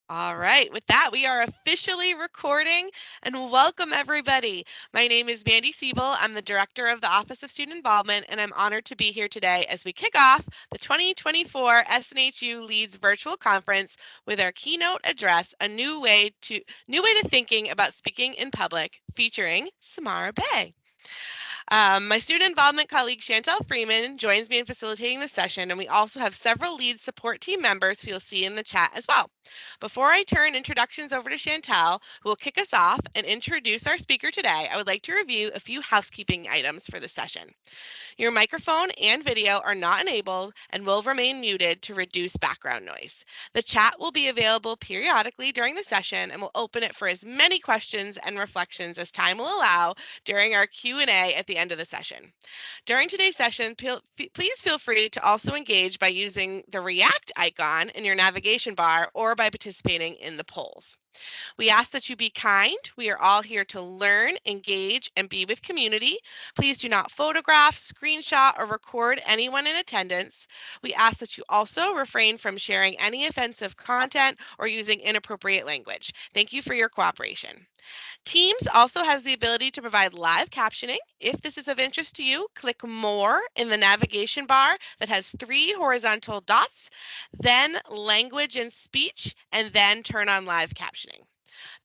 All right, with that, we are officially recording and welcome everybody. My name is Mandy Siebel. I'm the Director of the Office of Student Involvement, and I'm honored to be here today as we kick off the 2024 SNHU Leads Virtual Conference with our keynote address, a new way to thinking about speaking in public, featuring Samara Bay. My student involvement colleague Chantel Freeman joins me in facilitating the session, and we also have several lead support team members who you'll see in the chat as well. Before I turn introductions over to Chantel, who will kick us off and introduce our speaker today, I would like to review a few housekeeping items for the session. Your microphone and video are not enabled and will remain muted to reduce background noise. The chat will be available periodically during the session, and we'll open it for as many questions and reflections as time will allow during our Q&A at the end of the session. During today's session, please feel free to also engage by using the react icon in your navigation bar or by participating in the polls. We ask that you be kind. We are all here to learn, engage, and be with community. Please do not photograph, screenshot, or record anyone in attendance. We ask that you also refrain from sharing any offensive content or using inappropriate language. Thank you for your cooperation. Teams also has the ability to provide live captioning. If this is of interest to you, click More in the navigation bar that has 3 horizontal dots, then Language and Speech, and then turn on live captioning.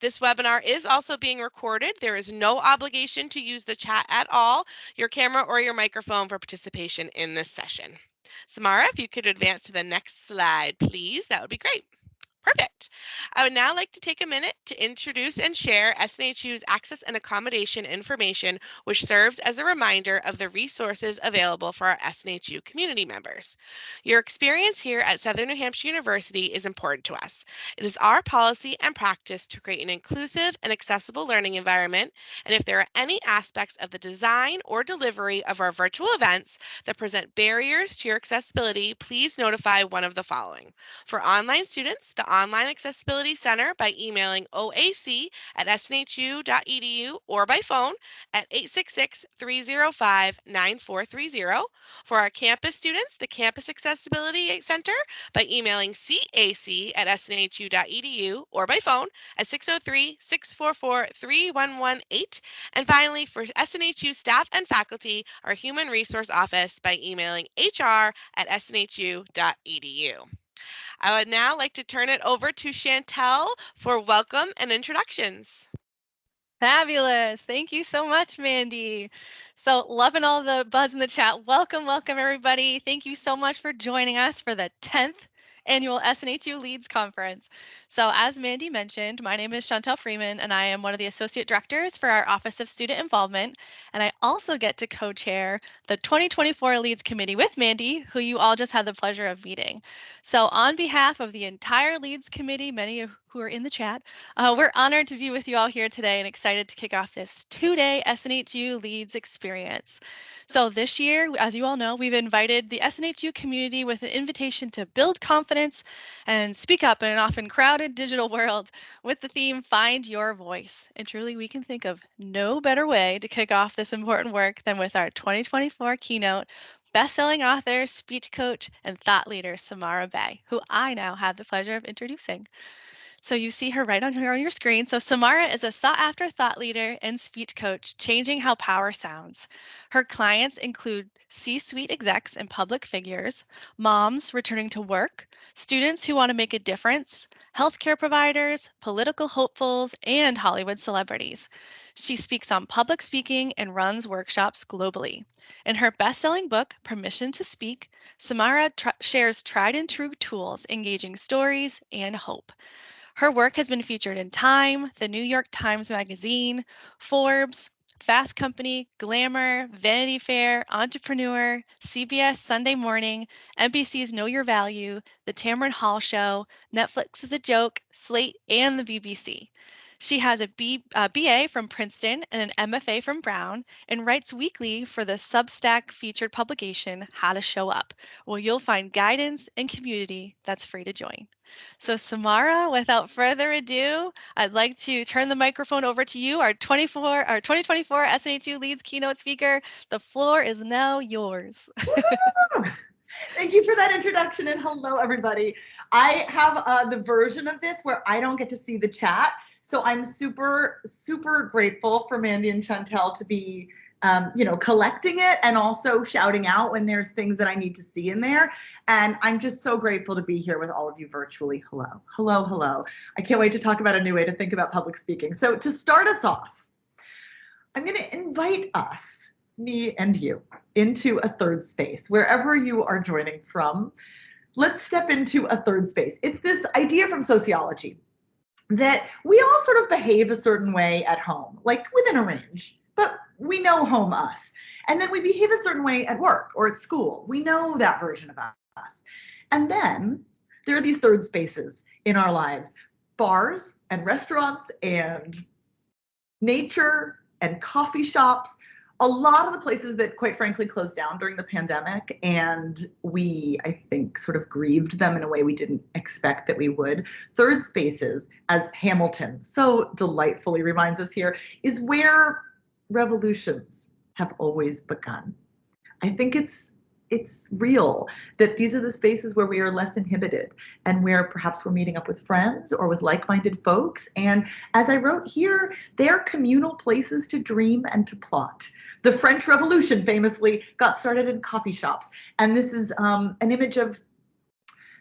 This webinar is also being recorded. There is no obligation to use the chat at all, your camera or your microphone for participation in this session. Samara, if you could advance to the next slide, please, that would be great. Perfect. I would now like to take a minute to introduce and share SNHU's access and accommodation information, which serves as a reminder of the resources available for our SNHU community members. Your experience here at Southern New Hampshire University is important to us. It is our policy and practice to create an inclusive and accessible learning environment, and if there are any aspects of the design or delivery of our virtual events that present barriers to your accessibility, please notify one of the following. For online students, the Online Accessibility Center by emailing oac@snhu.edu or by phone at 866-305-9430. For our campus students, the Campus Accessibility Center by emailing cac@snhu.edu or by phone at 603-644-3118. And finally, for SNHU staff and faculty, our Human Resource Office by emailing hr@snhu.edu. I would now like to turn it over to Chantel for welcome and introductions. Fabulous. Thank you so much, Mandy. So loving all the buzz in the chat. Welcome, welcome everybody. Thank you so much for joining us for the 10th annual SNHU Leads Conference. So as Mandy mentioned, my name is Chantel Freeman and I am one of the Associate Directors for our Office of Student Involvement. And I also get to co-chair the 2024 Leads Committee with Mandy, who you all just had the pleasure of meeting. So on behalf of the entire Leads Committee, many of who are in the chat, we're honored to be with you all here today and excited to kick off this 2-day SNHU Leads experience. So this year, as you all know, we've invited the SNHU community with an invitation to build confidence and speak up in an often crowded digital world with the theme Find Your Voice. And truly, we can think of no better way to kick off this important work than with our 2024 keynote, best-selling author, speech coach, and thought leader, Samara Bay, who I now have the pleasure of introducing. So you see her right on here on your screen. So Samara is a sought-after thought leader and speech coach, changing how power sounds. Her clients include C-suite execs and public figures, moms returning to work, students who want to make a difference, healthcare providers, political hopefuls, and Hollywood celebrities. She speaks on public speaking and runs workshops globally. In her best-selling book, Permission to Speak, Samara shares tried and true tools, engaging stories and hope. Her work has been featured in Time, the New York Times Magazine, Forbes, Fast Company, Glamour, Vanity Fair, Entrepreneur, CBS Sunday Morning, NBC's Know Your Value, The Tamron Hall Show, Netflix is a Joke, Slate, and the BBC. She has a BA from Princeton and an MFA from Brown and writes weekly for the Substack featured publication, How to Show Up, where you'll find guidance and community that's free to join. So Samara, without further ado, I'd like to turn the microphone over to you, our 2024 SNHU Leads keynote speaker. The floor is now yours. Thank you for that introduction, and hello, everybody. I have the version of this where I don't get to see the chat, so I'm super, super grateful for Mandy and Chantel to be, collecting it and also shouting out when there's things that I need to see in there. And I'm just so grateful to be here with all of you virtually. Hello, hello, hello. I can't wait to talk about a new way to think about public speaking. So to start us off, I'm going to invite us, me and you, into a third space. Wherever you are joining from, let's step into a third space. It's this idea from sociology that we all sort of behave a certain way at home, like within a range, but we know home us. And then we behave a certain way at work or at school. We know that version of us. And then there are these third spaces in our lives, bars and restaurants and nature and coffee shops, a lot of the places that quite frankly closed down during the pandemic, and we, I think, sort of grieved them in a way we didn't expect that we would. Third spaces, as Hamilton so delightfully reminds us here, is where revolutions have always begun. I think it's real that these are the spaces where we are less inhibited and where perhaps we're meeting up with friends or with like-minded folks. And as I wrote here, they're communal places to dream and to plot. The French Revolution famously got started in coffee shops. And this is an image of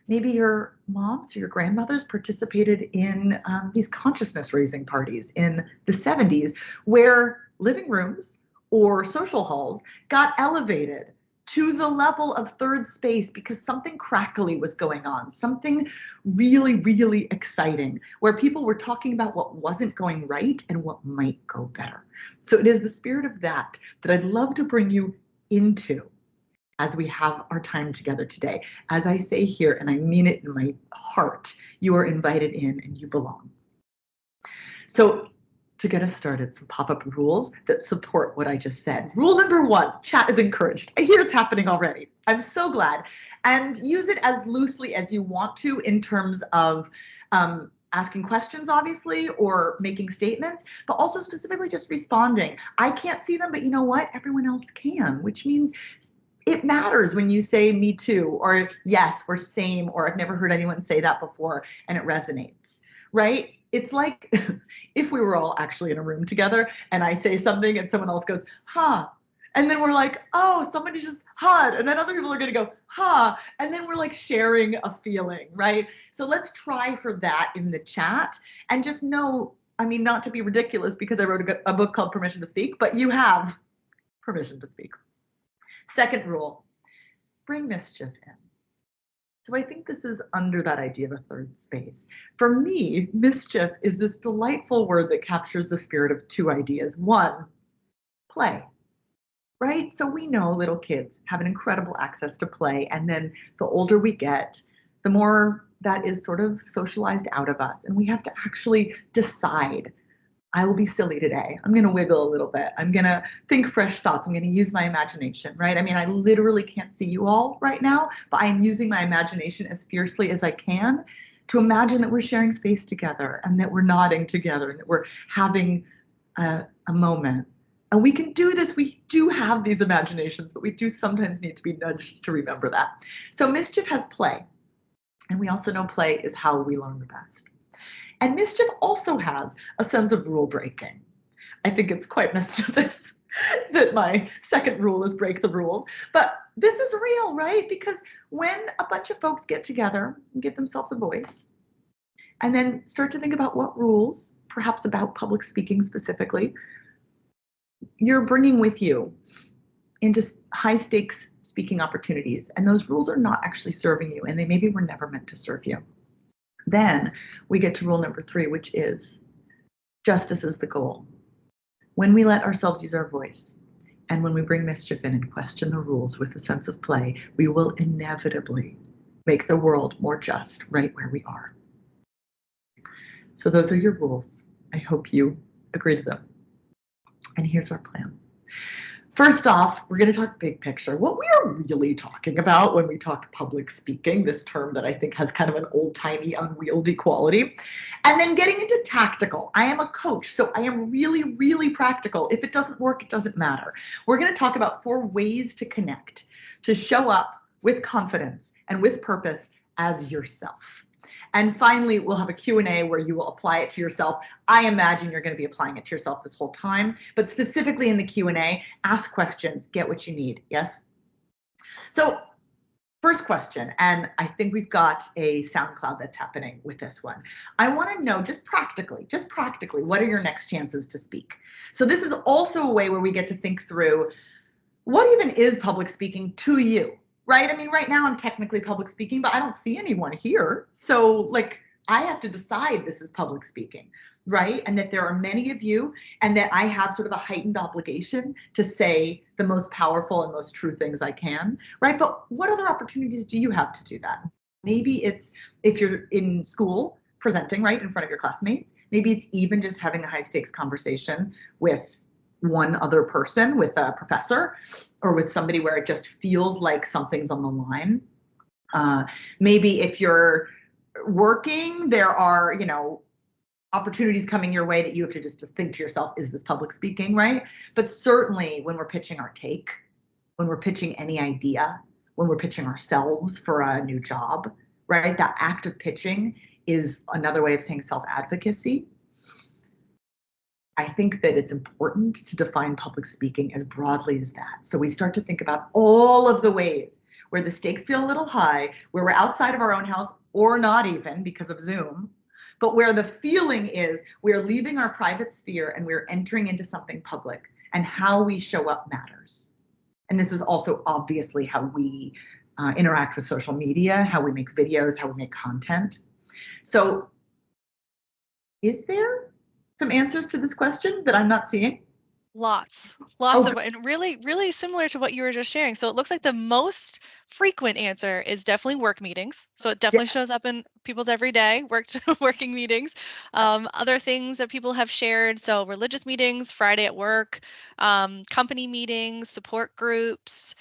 maybe your moms or your grandmothers participated in these consciousness raising parties in the 70s, where living rooms or social halls got elevated to the level of third space because something crackly was going on, something really, really exciting, where people were talking about what wasn't going right and what might go better. So it is the spirit of that I'd love to bring you into as we have our time together today. As I say here, and I mean it in my heart, you are invited in and you belong. So to get us started, some pop-up rules that support what I just said. Rule number 1, chat is encouraged. I hear it's happening already. I'm so glad. And use it as loosely as you want to in terms of asking questions, obviously, or making statements, but also specifically just responding. I can't see them, but you know what? Everyone else can, which means it matters when you say me too, or yes, or same, or I've never heard anyone say that before, and it resonates, right? It's like if we were all actually in a room together and I say something and someone else goes, huh. And then we're like, oh, somebody just hud. And then other people are going to go, huh. And then we're like sharing a feeling, right? So let's try for that in the chat and just know, I mean, not to be ridiculous because I wrote a book called Permission to Speak, but you have permission to speak. Second rule, bring mischief in. So I think this is under that idea of a third space. For me, mischief is this delightful word that captures the spirit of 2 ideas. 1, play, right? So we know little kids have an incredible access to play, and then the older we get, the more that is sort of socialized out of us, and we have to actually decide, I will be silly today. I'm going to wiggle a little bit. I'm going to think fresh thoughts. I'm going to use my imagination, right? I mean, I literally can't see you all right now, but I'm using my imagination as fiercely as I can to imagine that we're sharing space together and that we're nodding together and that we're having a moment. And we can do this. We do have these imaginations, but we do sometimes need to be nudged to remember that. So mischief has play. And we also know play is how we learn the best. And mischief also has a sense of rule breaking. I think it's quite mischievous that my second rule is break the rules, but this is real, right? Because when a bunch of folks get together and give themselves a voice, and then start to think about what rules, perhaps about public speaking specifically, you're bringing with you into high stakes speaking opportunities, and those rules are not actually serving you, and they maybe were never meant to serve you. Then we get to rule number 3, which is justice is the goal. When we let ourselves use our voice and when we bring mischief in and question the rules with a sense of play, we will inevitably make the world more just right where we are. So those are your rules. I hope you agree to them. And here's our plan. First off, we're going to talk big picture. What we are really talking about when we talk public speaking, this term that I think has kind of an old-timey, unwieldy quality. And then getting into tactical. I am a coach, so I am really, really practical. If it doesn't work, it doesn't matter. We're going to talk about 4 ways to connect, to show up with confidence and with purpose as yourself. And finally, we'll have a Q&A where you will apply it to yourself. I imagine you're going to be applying it to yourself this whole time, but specifically in the Q&A, ask questions, get what you need. Yes? So first question, and I think we've got a SoundCloud that's happening with this one. I want to know just practically, what are your next chances to speak? So this is also a way where we get to think through what even is public speaking to you, right? I mean, right now I'm technically public speaking, but I don't see anyone here. So like, I have to decide this is public speaking, right? And that there are many of you, and that I have sort of a heightened obligation to say the most powerful and most true things I can, right? But what other opportunities do you have to do that? Maybe it's if you're in school presenting, right, in front of your classmates. Maybe it's even just having a high stakes conversation with one other person, with a professor, or with somebody where it just feels like something's on the line. Maybe if you're working, there are, opportunities coming your way that you have to just think to yourself, is this public speaking, right? But certainly when we're pitching our take, when we're pitching any idea, when we're pitching ourselves for a new job, right? That act of pitching is another way of saying self-advocacy. I think that it's important to define public speaking as broadly as that. So we start to think about all of the ways where the stakes feel a little high, where we're outside of our own house or not even because of Zoom, but where the feeling is we're leaving our private sphere and we're entering into something public, and how we show up matters. And this is also obviously how we interact with social media, how we make videos, how we make content. So is there some answers to this question that I'm not seeing? Lots of, and really similar to what you were just sharing. So it looks like the most frequent answer is definitely work meetings. So it definitely shows up in people's everyday working meetings. Other things that people have shared, so religious meetings, Friday at work, company meetings, support groups,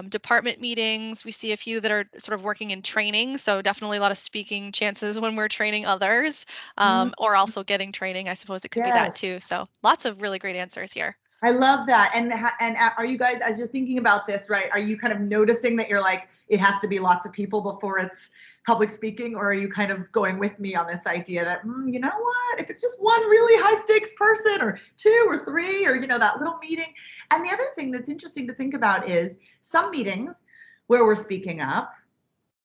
department meetings. We see a few that are sort of working in training, so definitely a lot of speaking chances when we're training others, or also getting training. I suppose it could be that too. So lots of really great answers here. I love that. And are you guys, as you're thinking about this, right, are you kind of noticing that you're like, it has to be lots of people before it's public speaking? Or are you kind of going with me on this idea that, you know what, if it's just one really high stakes person or two or three, or, that little meeting. And the other thing that's interesting to think about is some meetings where we're speaking up,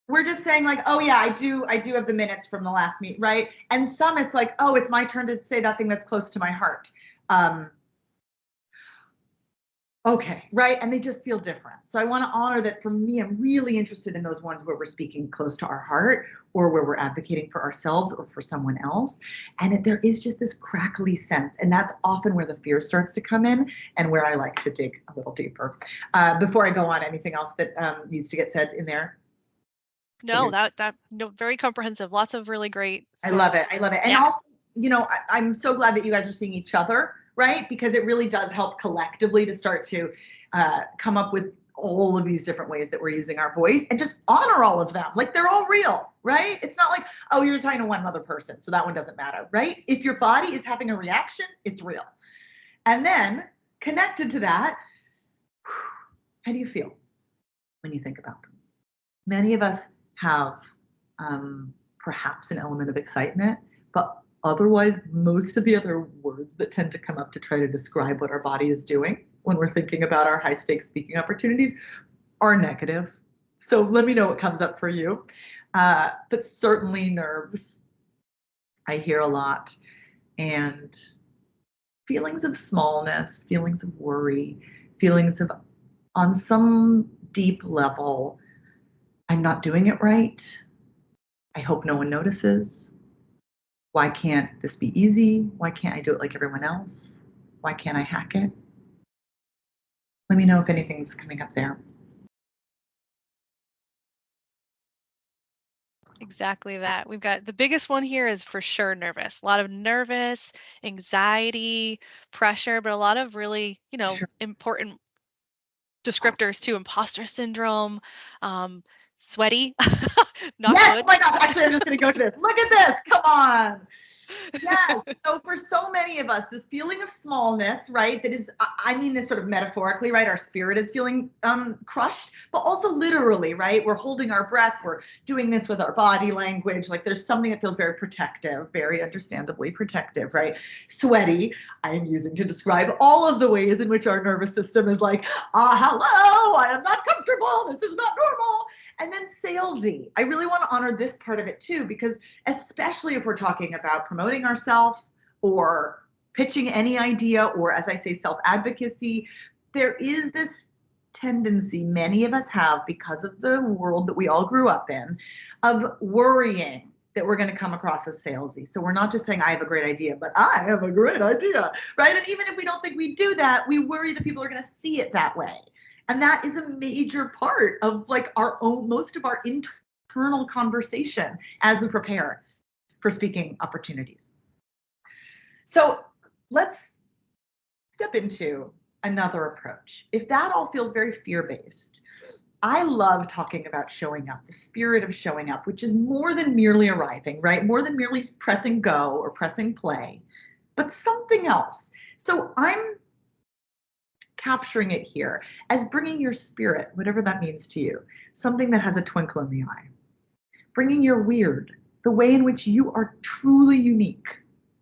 we're just saying like, oh yeah, I do have the minutes from the last meet, right? And some it's like, oh, it's my turn to say that thing that's close to my heart. Okay, right, and they just feel different. So I want to honor that. For me, I'm really interested in those ones where we're speaking close to our heart, or where we're advocating for ourselves or for someone else. And there is just this crackly sense, and that's often where the fear starts to come in, and where I like to dig a little deeper. Before I go on, anything else that needs to get said in there? No, no, very comprehensive. Lots of really great. I love it. And also, I'm so glad that you guys are seeing each other, right? Because it really does help collectively to start to come up with all of these different ways that we're using our voice, and just honor all of them. Like, they're all real, right? It's not like, oh, you're talking to one other person, so that one doesn't matter, right? If your body is having a reaction, it's real. And then connected to that, how do you feel when you think about them? Many of us have perhaps an element of excitement, but otherwise, most of the other words that tend to come up to try to describe what our body is doing when we're thinking about our high stakes speaking opportunities are negative. So let me know what comes up for you. But certainly nerves, I hear a lot, and feelings of smallness, feelings of worry, feelings of, on some deep level, I'm not doing it right. I hope no one notices. Why can't this be easy? Why can't I do it like everyone else? Why can't I hack it? Let me know if anything's coming up there. Exactly that. We've got the biggest one here is for sure nervous. A lot of nervous, anxiety, pressure, but a lot of really, important descriptors too. Imposter syndrome, sweaty, not yes, good. oh my gosh, actually, I'm just going to go to this. Look at this. Come on. Yes. So for so many of us, this feeling of smallness, right? That is, I mean this sort of metaphorically, right? Our spirit is feeling crushed, but also literally, right? We're holding our breath. We're doing this with our body language. Like there's something that feels very protective, very understandably protective, right? Sweaty, I am using to describe all of the ways in which our nervous system is like, hello, I am not comfortable. This is not normal. And then salesy. I really want to honor this part of it too, because especially if we're talking about promoting ourselves or pitching any idea, or as I say, self-advocacy, there is this tendency many of us have, because of the world that we all grew up in, of worrying that we're going to come across as salesy. So we're not just saying, I have a great idea, but I have a great idea, right? And even if we don't think we do that, we worry that people are going to see it that way. And that is a major part of like our own, most of our internal conversation as we prepare for speaking opportunities. So let's step into another approach. If that all feels very fear-based, I love talking about showing up, the spirit of showing up, which is more than merely arriving, right? More than merely pressing go or pressing play, but something else. So I'm capturing it here as bringing your spirit, whatever that means to you, something that has a twinkle in the eye, bringing your weird, the way in which you are truly unique,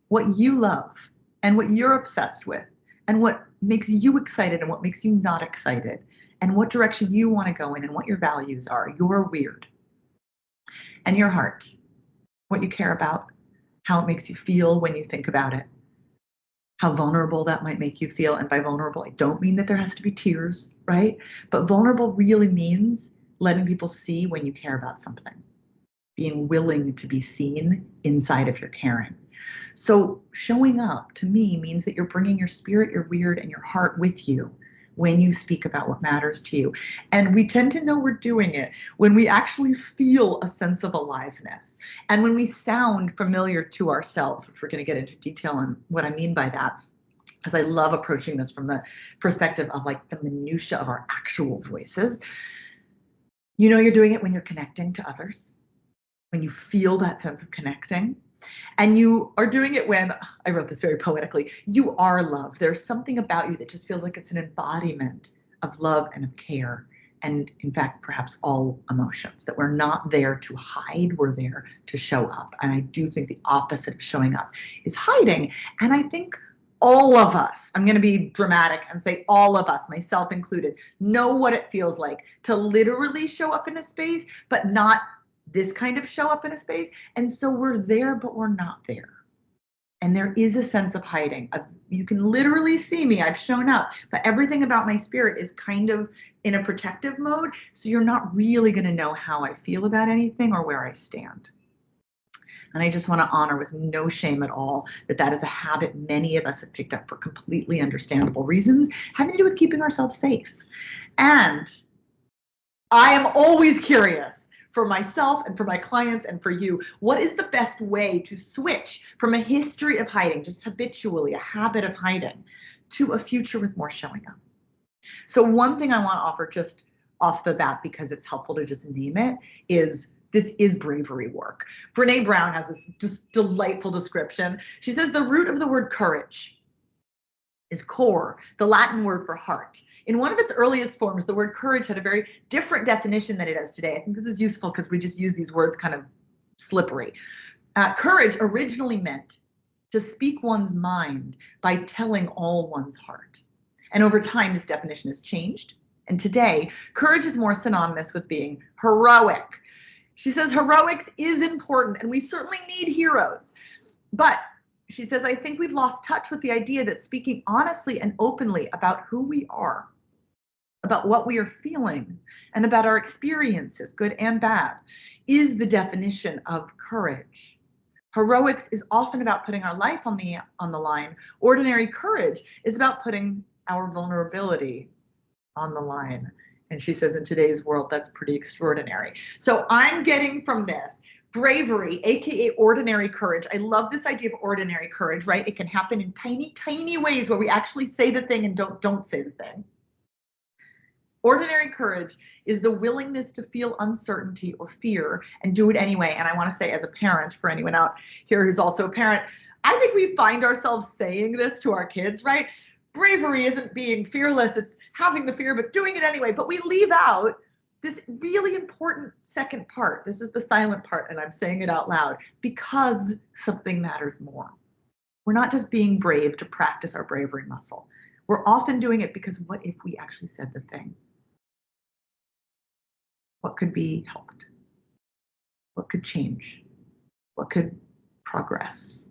what you love and what you're obsessed with, and what makes you excited and what makes you not excited, and what direction you want to go in and what your values are, your weird, and your heart, what you care about, how it makes you feel when you think about it, how vulnerable that might make you feel. And by vulnerable, I don't mean that there has to be tears, right? But vulnerable really means letting people see when you care about something, being willing to be seen inside of your caring. So showing up to me means that you're bringing your spirit, your weird, and your heart with you when you speak about what matters to you. And we tend to know we're doing it when we actually feel a sense of aliveness and when we sound familiar to ourselves, which we're going to get into detail on what I mean by that, because I love approaching this from the perspective of like the minutia of our actual voices. You know, you're doing it when you're connecting to others, when you feel that sense of connecting. And you are doing it when, I wrote this very poetically, you are love. There's something about you that just feels like it's an embodiment of love and of care. And in fact, perhaps all emotions, that we're not there to hide, we're there to show up. And I do think the opposite of showing up is hiding. And I think all of us, I'm going to be dramatic and say all of us, myself included, know what it feels like to literally show up in a space, but not this kind of show up in a space. And so we're there, but we're not there. And there is a sense of hiding. You can literally see me, I've shown up, but everything about my spirit is kind of in a protective mode. So you're not really going to know how I feel about anything or where I stand. And I just want to honor with no shame at all that that is a habit many of us have picked up for completely understandable reasons, having to do with keeping ourselves safe. And I am always curious, for myself and for my clients and for you, what is the best way to switch from a history of hiding, just habitually, a habit of hiding, to a future with more showing up? So one thing I want to offer just off the bat, because it's helpful to just name it, is this is bravery work. Brene Brown has this just delightful description. She says the root of the word courage is core, the Latin word for heart. In one of its earliest forms, the word courage had a very different definition than it has today. I think this is useful because we just use these words kind of slippery. Courage originally meant to speak one's mind by telling all one's heart. And over time, this definition has changed. And today, courage is more synonymous with being heroic. She says heroics is important, and we certainly need heroes. But she says, I think we've lost touch with the idea that speaking honestly and openly about who we are, about what we are feeling, and about our experiences, good and bad, is the definition of courage. Heroics is often about putting our life on the line. Ordinary courage is about putting our vulnerability on the line. And she says, in today's world, that's pretty extraordinary. So I'm getting from this bravery, aka ordinary courage. I love this idea of ordinary courage, right? It can happen in tiny, tiny ways where we actually say the thing and don't say the thing. Ordinary courage is the willingness to feel uncertainty or fear and do it anyway. And I want to say, as a parent, for anyone out here who's also a parent, I think we find ourselves saying this to our kids, right? Bravery isn't being fearless, it's having the fear, but doing it anyway. But we leave out this really important second part. This is the silent part, and I'm saying it out loud, because something matters more. We're not just being brave to practice our bravery muscle. We're often doing it because what if we actually said the thing? What could be helped? What could change? What could progress?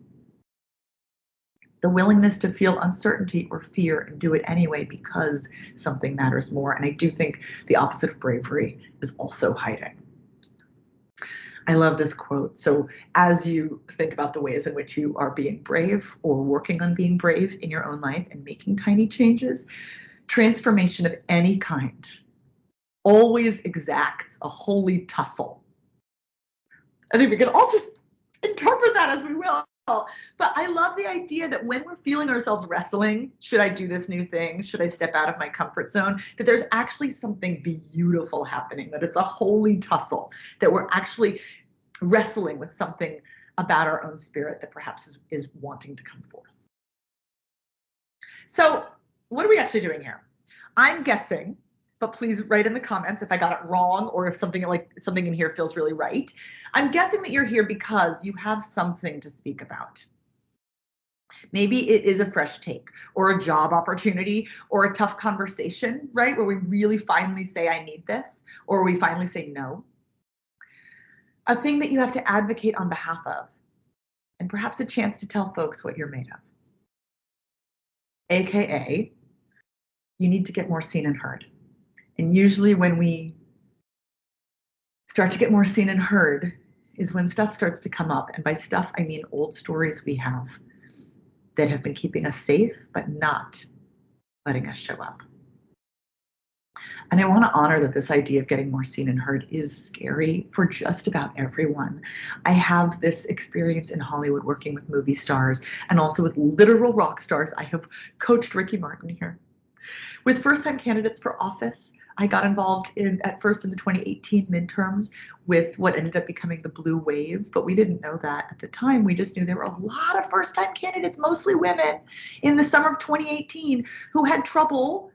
The willingness to feel uncertainty or fear and do it anyway because something matters more. And I do think the opposite of bravery is also hiding. I love this quote. So as you think about the ways in which you are being brave or working on being brave in your own life and making tiny changes, transformation of any kind always exacts a holy tussle. I think we can all just interpret that as we will. But I love the idea that when we're feeling ourselves wrestling, should I do this new thing? Should I step out of my comfort zone? That there's actually something beautiful happening, that it's a holy tussle, that we're actually wrestling with something about our own spirit that perhaps is wanting to come forth. So what are we actually doing here? I'm guessing, but please write in the comments if I got it wrong or if something in here feels really right. I'm guessing that you're here because you have something to speak about. Maybe it is a fresh take or a job opportunity or a tough conversation, right? Where we really finally say, I need this, or we finally say no. A thing that you have to advocate on behalf of, and perhaps a chance to tell folks what you're made of. AKA, you need to get more seen and heard. And usually when we start to get more seen and heard is when stuff starts to come up. And by stuff, I mean old stories we have that have been keeping us safe, but not letting us show up. And I want to honor that this idea of getting more seen and heard is scary for just about everyone. I have this experience in Hollywood working with movie stars and also with literal rock stars. I have coached Ricky Martin here. With first-time candidates for office, I got involved at first in the 2018 midterms with what ended up becoming the blue wave, but we didn't know that at the time. We just knew there were a lot of first-time candidates, mostly women, in the summer of 2018 who had trouble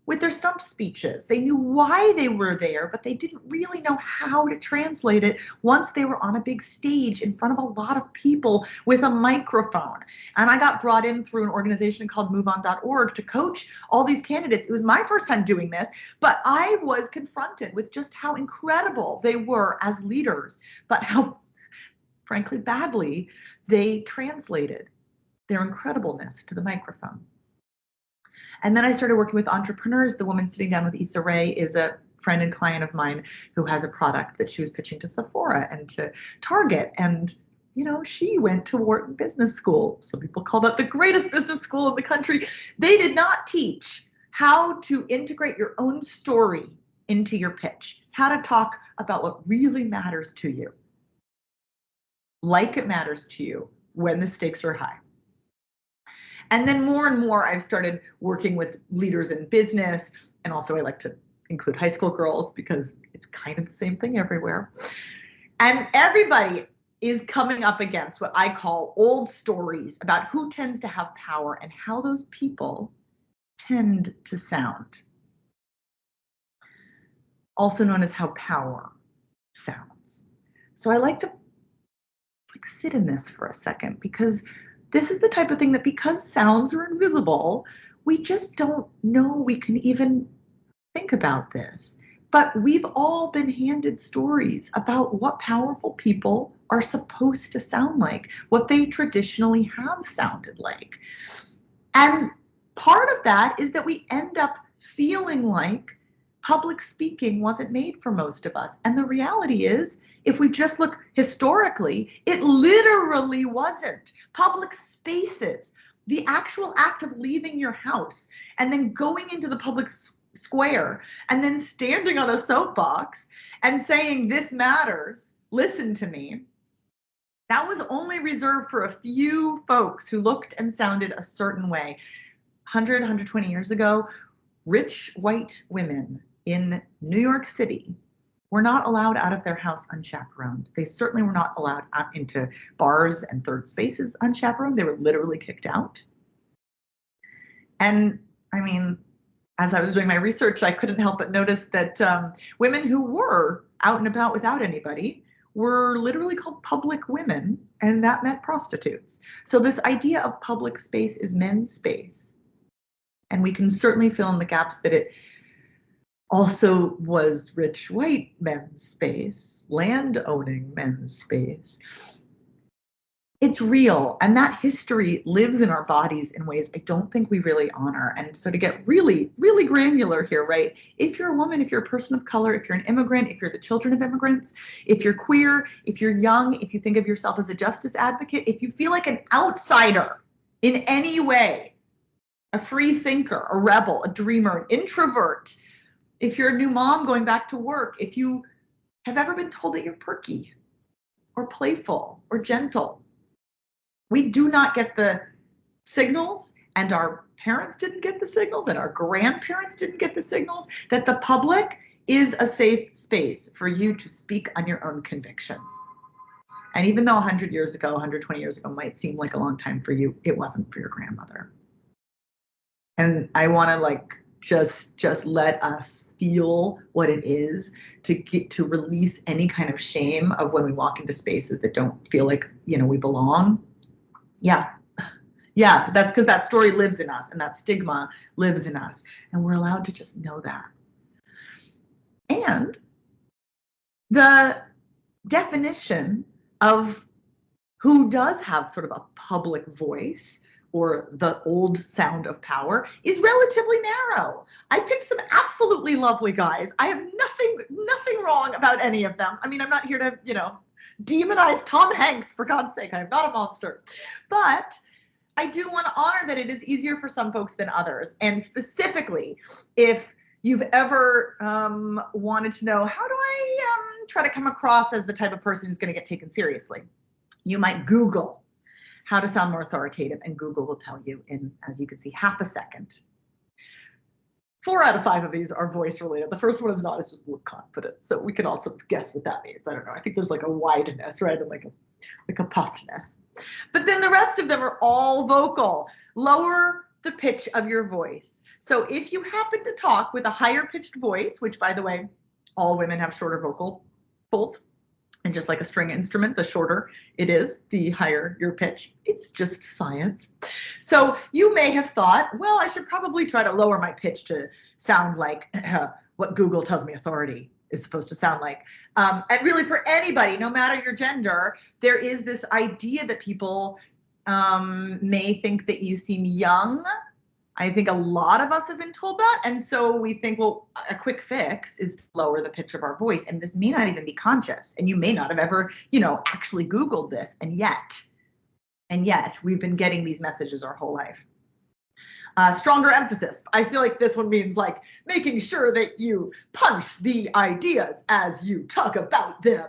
with their stump speeches. They knew why they were there, but they didn't really know how to translate it once they were on a big stage in front of a lot of people with a microphone. And I got brought in through an organization called MoveOn.org to coach all these candidates. It was my first time doing this, but I was confronted with just how incredible they were as leaders, but how, frankly, badly they translated their incredibleness to the microphone. And then I started working with entrepreneurs. The woman sitting down with Issa Rae is a friend and client of mine who has a product that she was pitching to Sephora and to Target. And, you know, she went to Wharton Business School. Some people call that the greatest business school in the country. They did not teach how to integrate your own story into your pitch, how to talk about what really matters to you, like it matters to you when the stakes are high. And then more and more, I've started working with leaders in business. And also I like to include high school girls because it's kind of the same thing everywhere. And everybody is coming up against what I call old stories about who tends to have power and how those people tend to sound. Also known as how power sounds. So I like to sit in this for a second, because this is the type of thing that, because sounds are invisible, we just don't know we can even think about this. But we've all been handed stories about what powerful people are supposed to sound like, what they traditionally have sounded like. And part of that is that we end up feeling like public speaking wasn't made for most of us. And the reality is, if we just look historically, it literally wasn't. Public spaces, the actual act of leaving your house and then going into the public square and then standing on a soapbox and saying, this matters, listen to me, that was only reserved for a few folks who looked and sounded a certain way. 100, 120 years ago, rich white women in New York City were not allowed out of their house unchaperoned. They certainly were not allowed out into bars and third spaces unchaperoned. They were literally kicked out. And I mean, as I was doing my research, I couldn't help but notice that women who were out and about without anybody were literally called public women, and that meant prostitutes. So this idea of public space is men's space. And we can certainly fill in the gaps that it also was rich white men's space, land-owning men's space. It's real, and that history lives in our bodies in ways I don't think we really honor. And so to get really, really granular here, right? If you're a woman, if you're a person of color, if you're an immigrant, if you're the children of immigrants, if you're queer, if you're young, if you think of yourself as a justice advocate, if you feel like an outsider in any way, a free thinker, a rebel, a dreamer, an introvert, if you're a new mom going back to work, if you have ever been told that you're perky or playful or gentle, we do not get the signals, and our parents didn't get the signals, and our grandparents didn't get the signals that the public is a safe space for you to speak on your own convictions. And even though 100 years ago, 120 years ago might seem like a long time for you, it wasn't for your grandmother. And I want to just let us feel what it is to get to release any kind of shame of when we walk into spaces that don't feel like, we belong. Yeah, that's because that story lives in us and that stigma lives in us, and we're allowed to just know that. And the definition of who does have sort of a public voice or the old sound of power is relatively narrow. I picked some absolutely lovely guys. I have nothing wrong about any of them. I mean, I'm not here to, demonize Tom Hanks, for God's sake. I am not a monster. But I do want to honor that it is easier for some folks than others. And specifically, if you've ever wanted to know, how do I try to come across as the type of person who's going to get taken seriously? You might Google how to sound more authoritative, and Google will tell you in, as you can see, half a second. 4 out of 5 of these are voice related. The first one is not, it's just look confident. So we can also guess what that means. I don't know. I think there's like a wideness, right? And like a puffness. But then the rest of them are all vocal. Lower the pitch of your voice. So if you happen to talk with a higher pitched voice, which by the way, all women have shorter vocal folds, and just like a string instrument, the shorter it is, the higher your pitch. It's just science. So you may have thought, well, I should probably try to lower my pitch to sound like what Google tells me authority is supposed to sound like. And really for anybody, no matter your gender, there is this idea that people may think that you seem young. I think a lot of us have been told that. And so we think, well, a quick fix is to lower the pitch of our voice. And this may not even be conscious. And you may not have ever, actually Googled this. And yet we've been getting these messages our whole life. Stronger emphasis. I feel like this one means like making sure that you punch the ideas as you talk about them.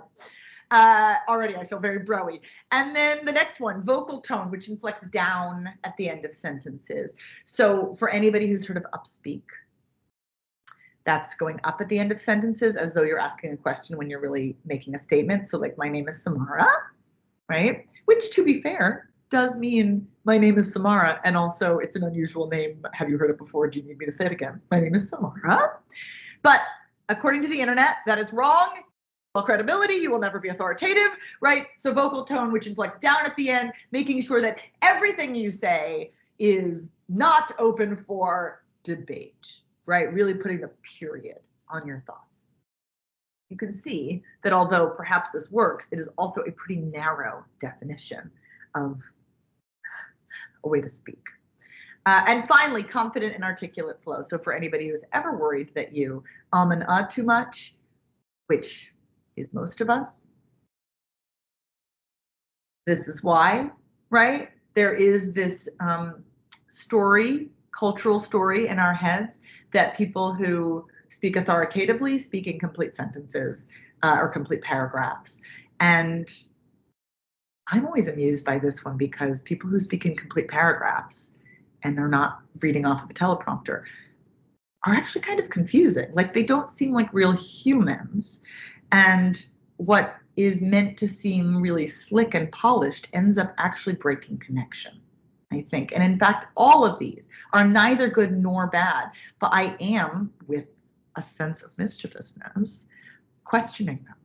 Already I feel very bro-y. And then the next one, vocal tone, which inflects down at the end of sentences. So for anybody who's heard of upspeak, that's going up at the end of sentences as though you're asking a question when you're really making a statement. So like, my name is Samara, right? Which, to be fair, does mean my name is Samara, and also it's an unusual name. Have you heard it before? Do you need me to say it again? My name is Samara. But according to the internet, that is wrong. Credibility, you will never be authoritative, right? So vocal tone, which inflects down at the end, making sure that everything you say is not open for debate, right? Really putting the period on your thoughts. You can see that although perhaps this works, it is also a pretty narrow definition of a way to speak. And finally, confident and articulate flow. So for anybody who's ever worried that you and too much, which is most of us. This is why, right? There is this cultural story in our heads that people who speak authoritatively speak in complete sentences or complete paragraphs. And I'm always amused by this one because people who speak in complete paragraphs and are not reading off of a teleprompter are actually kind of confusing. Like they don't seem like real humans. And what is meant to seem really slick and polished ends up actually breaking connection, I think. And in fact, all of these are neither good nor bad, but I am, with a sense of mischievousness, questioning them.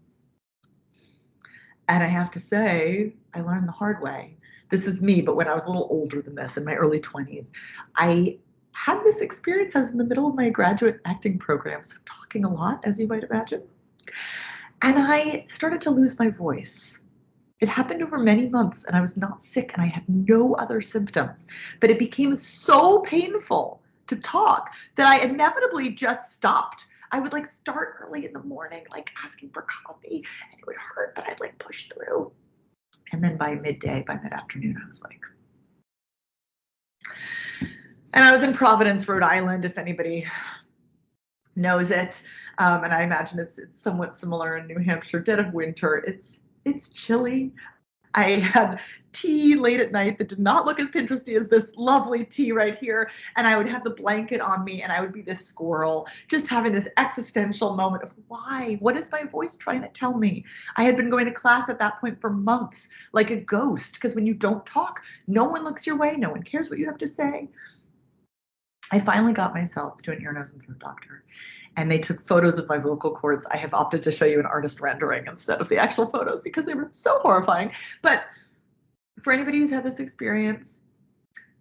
And I have to say, I learned the hard way. This is me, but when I was a little older than this, in my early 20s, I had this experience. I was in the middle of my graduate acting program, so talking a lot, as you might imagine. And I started to lose my voice. It happened over many months, and I was not sick, and I had no other symptoms. But it became so painful to talk that I inevitably just stopped. I would like start early in the morning, like asking for coffee, and it would hurt, but I'd like push through. And then by midday, by mid-afternoon, I was like, and I was in Providence, Rhode Island, if anybody knows it. And I imagine it's somewhat similar in New Hampshire. Dead of winter, it's chilly. I had tea late at night that did not look as Pinteresty as this lovely tea right here. And I would have the blanket on me and I would be this squirrel, just having this existential moment of why? What is my voice trying to tell me? I had been going to class at that point for months, like a ghost, because when you don't talk, no one looks your way, no one cares what you have to say. I finally got myself to an ear, nose, and throat doctor, and they took photos of my vocal cords. I have opted to show you an artist rendering instead of the actual photos because they were so horrifying. But for anybody who's had this experience,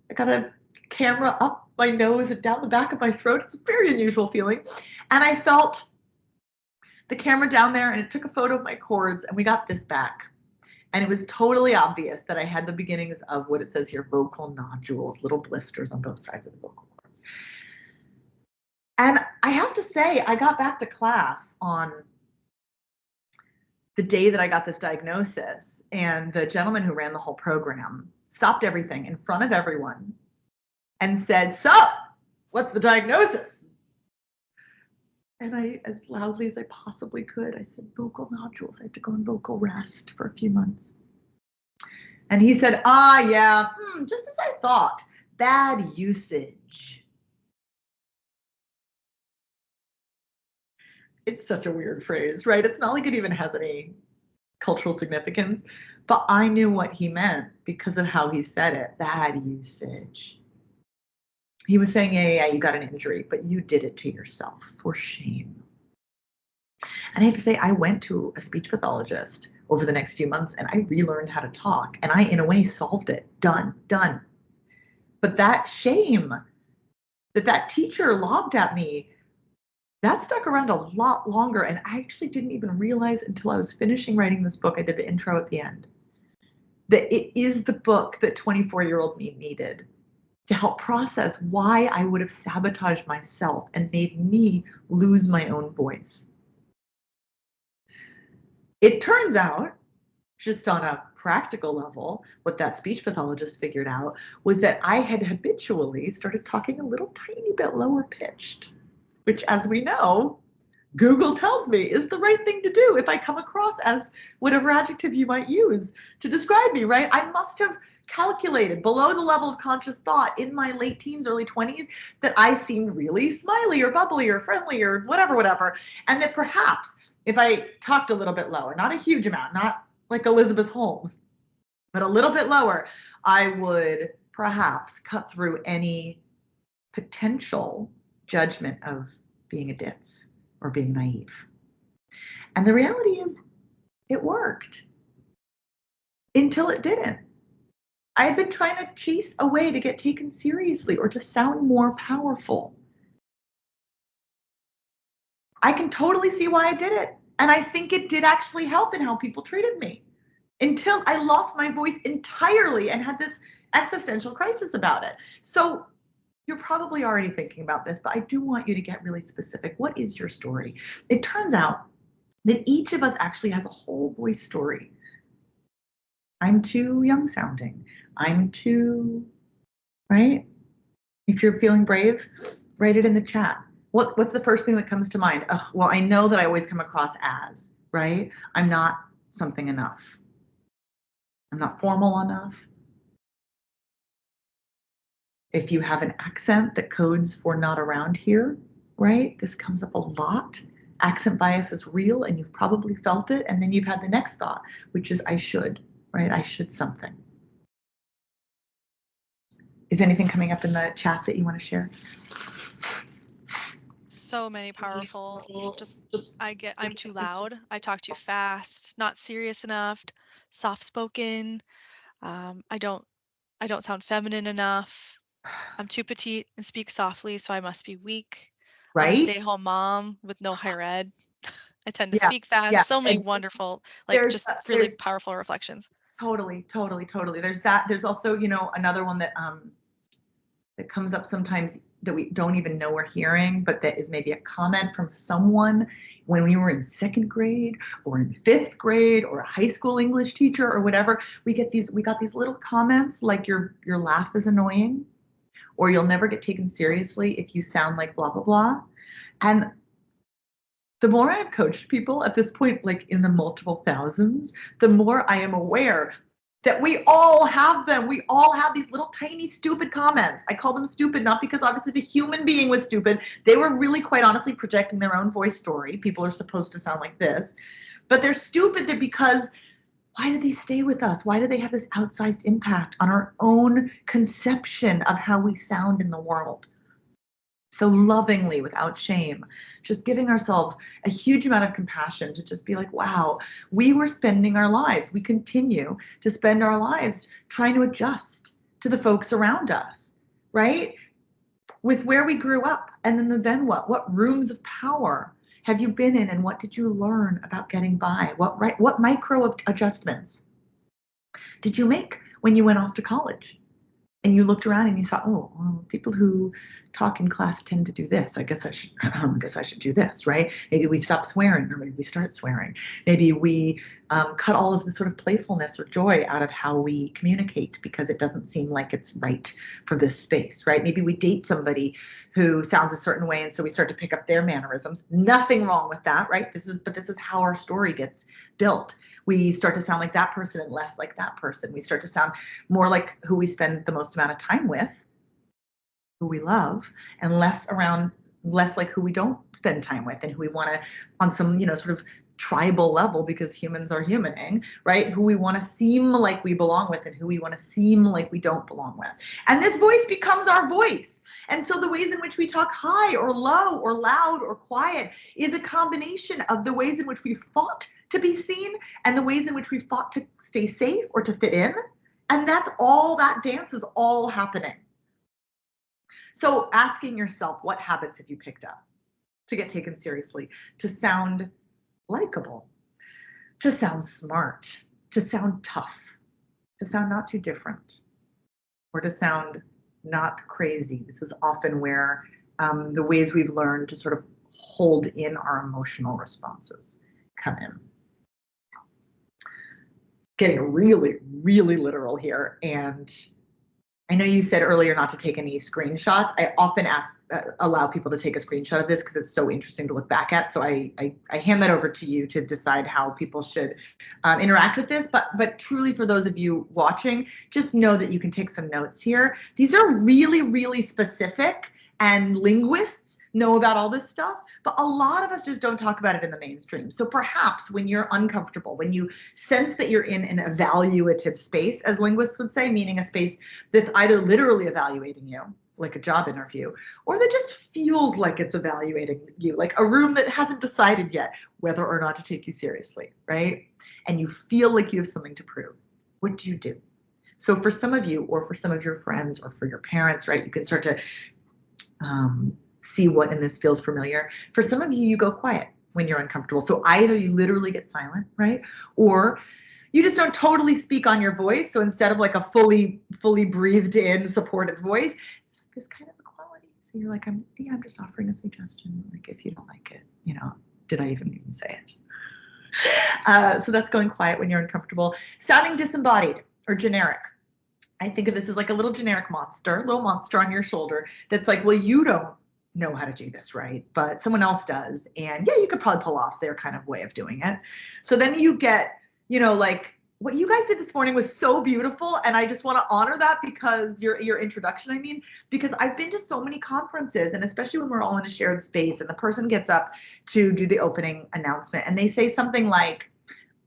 I got a camera up my nose and down the back of my throat. It's a very unusual feeling. And I felt the camera down there and it took a photo of my cords and we got this back. And it was totally obvious that I had the beginnings of what it says here, vocal nodules, little blisters on both sides of the vocal cords. And I have to say, I got back to class on the day that I got this diagnosis, and the gentleman who ran the whole program stopped everything in front of everyone and said, "So, what's the diagnosis?" And I, as loudly as I possibly could, I said, "Vocal nodules. I have to go on vocal rest for a few months." And he said, yeah, just as I thought, bad usage." It's such a weird phrase, right? It's not like it even has any cultural significance, but I knew what he meant because of how he said it, bad usage. He was saying, yeah, you got an injury, but you did it to yourself, for shame. And I have to say, I went to a speech pathologist over the next few months and I relearned how to talk, and I, in a way, solved it. Done. But that shame that teacher lobbed at me, that stuck around a lot longer, and I actually didn't even realize until I was finishing writing this book, I did the intro at the end, that it is the book that 24-year-old me needed to help process why I would have sabotaged myself and made me lose my own voice. It turns out, just on a practical level, what that speech pathologist figured out was that I had habitually started talking a little tiny bit lower pitched, which, as we know, Google tells me is the right thing to do if I come across as whatever adjective you might use to describe me, right? I must have calculated below the level of conscious thought in my late teens, early 20s, that I seemed really smiley or bubbly or friendly or whatever. And that perhaps if I talked a little bit lower, not a huge amount, not like Elizabeth Holmes, but a little bit lower, I would perhaps cut through any potential judgment of being a ditz or being naive. And the reality is, it worked until it didn't. I had been trying to chase a way to get taken seriously or to sound more powerful. I can totally see why I did it. And I think it did actually help in how people treated me until I lost my voice entirely and had this existential crisis about it. So you're probably already thinking about this, but I do want you to get really specific. What is your story? It turns out that each of us actually has a whole voice story. I'm too young sounding. I'm too, right? If you're feeling brave, write it in the chat. What's the first thing that comes to mind? Well, I know that I always come across as, right? I'm not something enough. I'm not formal enough. If you have an accent that codes for not around here, right? This comes up a lot. Accent bias is real and you've probably felt it. And then you've had the next thought, which is I should, right? I should something. Is anything coming up in the chat that you want to share? So many powerful, I'm too loud. I talk too fast, not serious enough, soft-spoken. I don't sound feminine enough. I'm too petite and speak softly, so I must be weak. I'm a Right? stay-at-home mom with no higher ed. I tend to Yeah, speak fast. yeah. So many And wonderful, like just really there's powerful reflections. totally. There's that. There's also, you know, another one that that comes up sometimes that we don't even know we're hearing, but that is maybe a comment from someone when we were in second grade or in fifth grade or a high school English teacher or whatever. We got these little comments like your laugh is annoying, or you'll never get taken seriously if you sound like blah blah blah. And the more I've coached people at this point, like in the multiple thousands, the more I am aware that we all have them. We all have these little tiny stupid comments. I call them stupid, not because obviously the human being was stupid. They were really quite honestly projecting their own voice story. People are supposed to sound like this, but they're stupid because why do they stay with us? Why do they have this outsized impact on our own conception of how we sound in the world? So lovingly, without shame, just giving ourselves a huge amount of compassion to just be like, wow, we were spending our lives. We continue to spend our lives trying to adjust to the folks around us, right? With where we grew up. And then what? What rooms of power have you been in? And what did you learn about getting by? What micro adjustments did you make when you went off to college? And you looked around and you thought, oh, well, people who talk in class tend to do this. I guess I should do this, right? Maybe we stop swearing, or maybe we start swearing. Maybe we cut all of the sort of playfulness or joy out of how we communicate because it doesn't seem like it's right for this space, right? Maybe we date somebody who sounds a certain way, and so we start to pick up their mannerisms. Nothing wrong with that, right? This is how our story gets built. We start to sound like that person and less like that person. We start to sound more like who we spend the most amount of time with, who we love, and less like who we don't spend time with and who we want to, on some, you know, sort of tribal level, because humans are humaning, right? Who we want to seem like we belong with and who we want to seem like we don't belong with. And this voice becomes our voice. And so the ways in which we talk high or low or loud or quiet is a combination of the ways in which we fought to be seen and the ways in which we fought to stay safe or to fit in. And that's all, that dance is all happening. So asking yourself, what habits have you picked up to get taken seriously, to sound likable, to sound smart, to sound tough, to sound not too different, or to sound not crazy? This is often where the ways we've learned to sort of hold in our emotional responses come in. Getting really, really literal here. And I know you said earlier not to take any screenshots. I often allow people to take a screenshot of this because it's so interesting to look back at. So I hand that over to you to decide how people should interact with this. But truly, for those of you watching, just know that you can take some notes here. These are really, really specific, and linguists know about all this stuff, but a lot of us just don't talk about it in the mainstream. So perhaps when you're uncomfortable, when you sense that you're in an evaluative space, as linguists would say, meaning a space that's either literally evaluating you, like a job interview, or that just feels like it's evaluating you, like a room that hasn't decided yet whether or not to take you seriously, right? And you feel like you have something to prove. What do you do? So for some of you, or for some of your friends, or for your parents, right, you can start to see what in this feels familiar. For some of you, you go quiet when you're uncomfortable. So either you literally get silent, right? Or you just don't totally speak on your voice. So instead of like a fully breathed in supportive voice, it's like this kind of equality. So you're like, I'm just offering a suggestion. Like, if you don't like it, you know, did I even say it? So that's going quiet when you're uncomfortable. Sounding disembodied or generic. I think of this as like a little generic monster, little monster on your shoulder that's like, well, you don't know how to do this, right? But someone else does. And yeah, you could probably pull off their kind of way of doing it. So then you get, you know, like what you guys did this morning was so beautiful, and I just want to honor that, because your introduction, I mean, because I've been to so many conferences, and especially when we're all in a shared space and the person gets up to do the opening announcement and they say something like,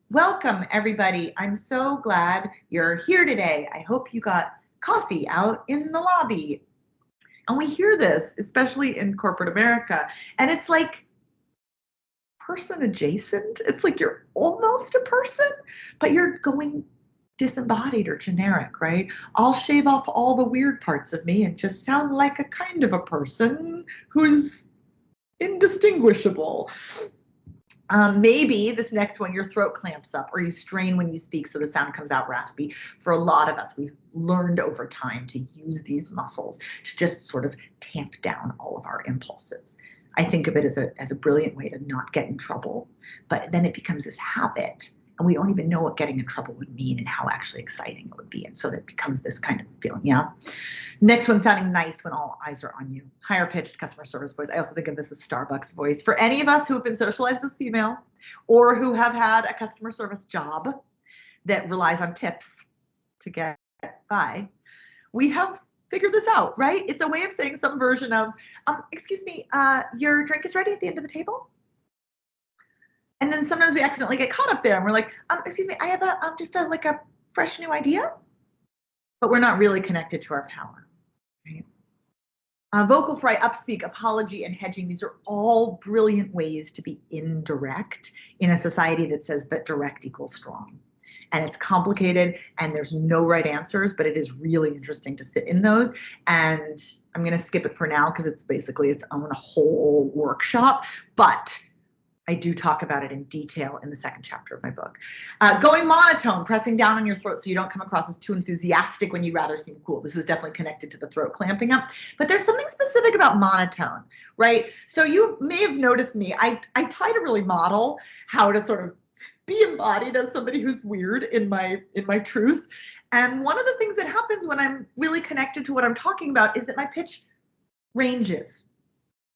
welcome everybody, I'm so glad you're here today. I hope you got coffee out in the lobby. And we hear this, especially in corporate America, and it's like, person adjacent. It's like you're almost a person, but you're going disembodied or generic, right? I'll shave off all the weird parts of me and just sound like a kind of a person who's indistinguishable. Maybe this next one, your throat clamps up or you strain when you speak so the sound comes out raspy. For a lot of us, we've learned over time to use these muscles to just sort of tamp down all of our impulses. I think of it as a brilliant way to not get in trouble, but then it becomes this habit and we don't even know what getting in trouble would mean and how actually exciting it would be. And so that becomes this kind of feeling, yeah? Next one, sounding nice when all eyes are on you. Higher pitched customer service voice. I also think of this as Starbucks voice. For any of us who have been socialized as female or who have had a customer service job that relies on tips to get by, we have figured this out, right? It's a way of saying some version of, excuse me, your drink is ready at the end of the table. And then sometimes we accidentally get caught up there and we're like, excuse me, I have just a fresh new idea, but we're not really connected to our power, right? Vocal fry, upspeak, apology, and hedging. These are all brilliant ways to be indirect in a society that says that direct equals strong. And it's complicated and there's no right answers, but it is really interesting to sit in those. And I'm going to skip it for now because it's basically its own whole workshop, but I do talk about it in detail in the second chapter of my book. Going monotone, pressing down on your throat so you don't come across as too enthusiastic when you rather seem cool. This is definitely connected to the throat clamping up, but there's something specific about monotone, right? So you may have noticed me, I try to really model how to sort of be embodied as somebody who's weird in my truth. And one of the things that happens when I'm really connected to what I'm talking about is that my pitch ranges,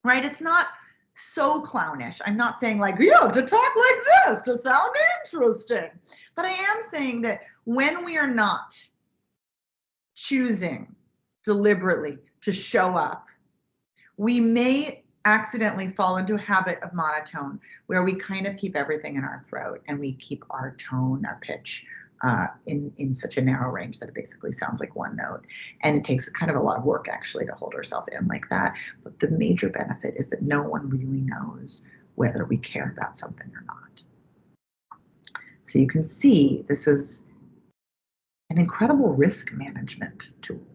right? It's not so clownish. I'm not saying like, you have to talk like this to sound interesting. But I am saying that when we are not choosing deliberately to show up, we may accidentally fall into a habit of monotone where we kind of keep everything in our throat and we keep our tone, our pitch in such a narrow range that it basically sounds like one note. And it takes kind of a lot of work actually to hold ourselves in like that. But the major benefit is that no one really knows whether we care about something or not. So you can see this is an incredible risk management tool.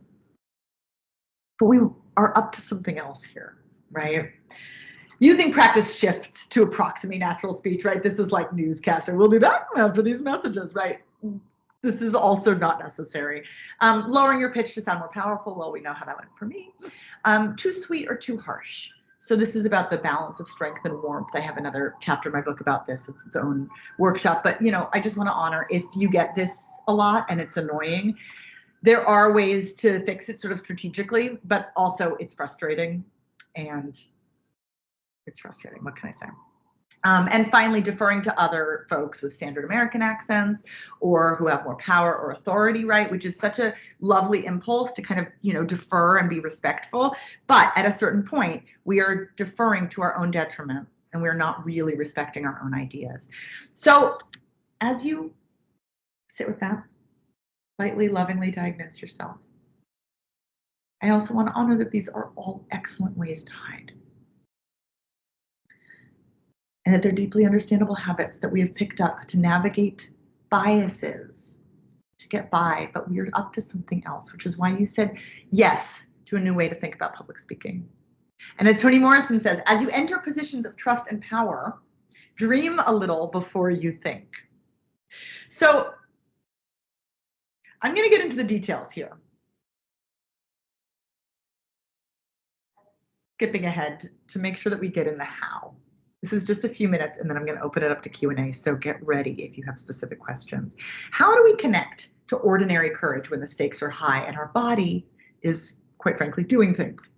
But we are up to something else here, right? Using practice shifts to approximate natural speech, right? This is like newscaster. We'll be back after these messages, right? This is also not necessary. Lowering your pitch to sound more powerful. Well, we know how that went for me. Too sweet or too harsh. So this is about the balance of strength and warmth. I have another chapter in my book about this. It's its own workshop. But, you know, I just want to honor if you get this a lot and it's annoying, there are ways to fix it sort of strategically, but also it's frustrating and it's frustrating. What can I say? And finally, deferring to other folks with standard American accents or who have more power or authority, right? Which is such a lovely impulse to kind of, you know, defer and be respectful. But at a certain point, we are deferring to our own detriment and we're not really respecting our own ideas. So as you sit with that, lightly, lovingly diagnose yourself. I also want to honor that these are all excellent ways to hide. And that they're deeply understandable habits that we have picked up to navigate biases, to get by, but we're up to something else, which is why you said yes to a new way to think about public speaking. And as Toni Morrison says, as you enter positions of trust and power, dream a little before you think. So I'm going to get into the details here. Skipping ahead to make sure that we get in the how. This is just a few minutes and then I'm going to open it up to Q&A, so get ready if you have specific questions. How do we connect to ordinary courage when the stakes are high and our body is, quite frankly, doing things?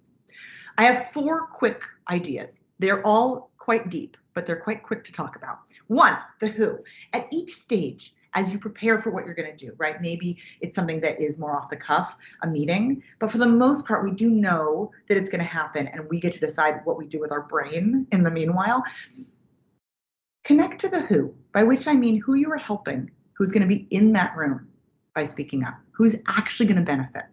I have 4 quick ideas. They're all quite deep, but they're quite quick to talk about. 1, the who. At each stage, as you prepare for what you're going to do, right? Maybe it's something that is more off the cuff, a meeting, but for the most part, we do know that it's going to happen and we get to decide what we do with our brain in the meanwhile. Connect to the who, by which I mean who you are helping, who's going to be in that room by speaking up, who's actually going to benefit.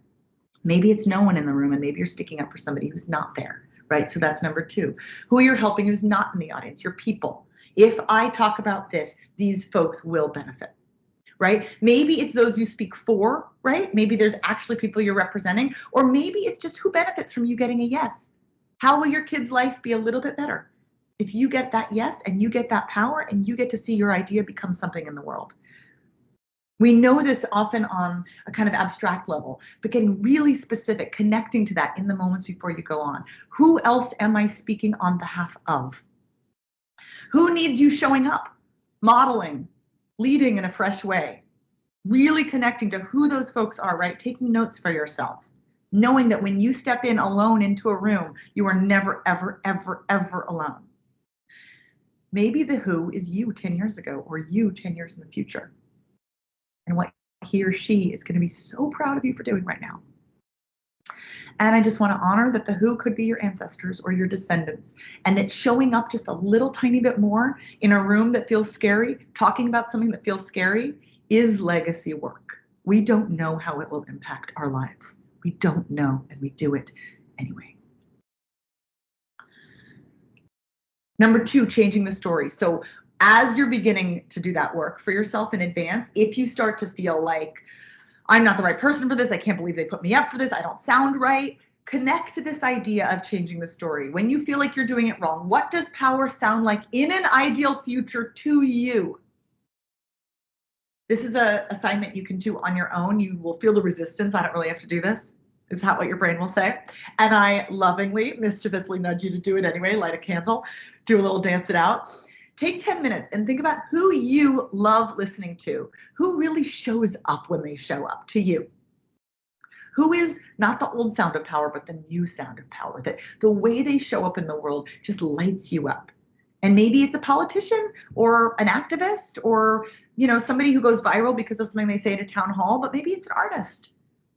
Maybe it's no one in the room and maybe you're speaking up for somebody who's not there, right? So that's number 2. Who you're helping who's not in the audience, your people. If I talk about this, these folks will benefit, right? Maybe it's those you speak for, right? Maybe there's actually people you're representing, or maybe it's just who benefits from you getting a yes. How will your kid's life be a little bit better if you get that yes and you get that power and you get to see your idea become something in the world? We know this often on a kind of abstract level, but getting really specific, connecting to that in the moments before you go on. Who else am I speaking on behalf of? Who needs you showing up, modeling, leading in a fresh way? Really connecting to who those folks are, right? Taking notes for yourself. Knowing that when you step in alone into a room, you are never, ever, ever, ever alone. Maybe the who is you 10 years ago or you 10 years in the future. And what he or she is going to be so proud of you for doing right now. And I just want to honor that the who could be your ancestors or your descendants, and that showing up just a little tiny bit more in a room that feels scary, talking about something that feels scary, is legacy work. We don't know how it will impact our lives. We don't know, and we do it anyway. Number 2, changing the story. So as you're beginning to do that work for yourself in advance, if you start to feel like, I'm not the right person for this, I can't believe they put me up for this, I don't sound right, connect to this idea of changing the story. When you feel like you're doing it wrong, what does power sound like in an ideal future to you? This is an assignment you can do on your own. You will feel the resistance. I don't really have to do this. Is that what your brain will say? And I lovingly, mischievously nudge you to do it anyway. Light a candle, do a little dance it out. Take 10 minutes and think about who you love listening to, who really shows up when they show up to you. Who is not the old sound of power, but the new sound of power, that the way they show up in the world just lights you up. And maybe it's a politician or an activist or, somebody who goes viral because of something they say at a town hall, but maybe it's an artist,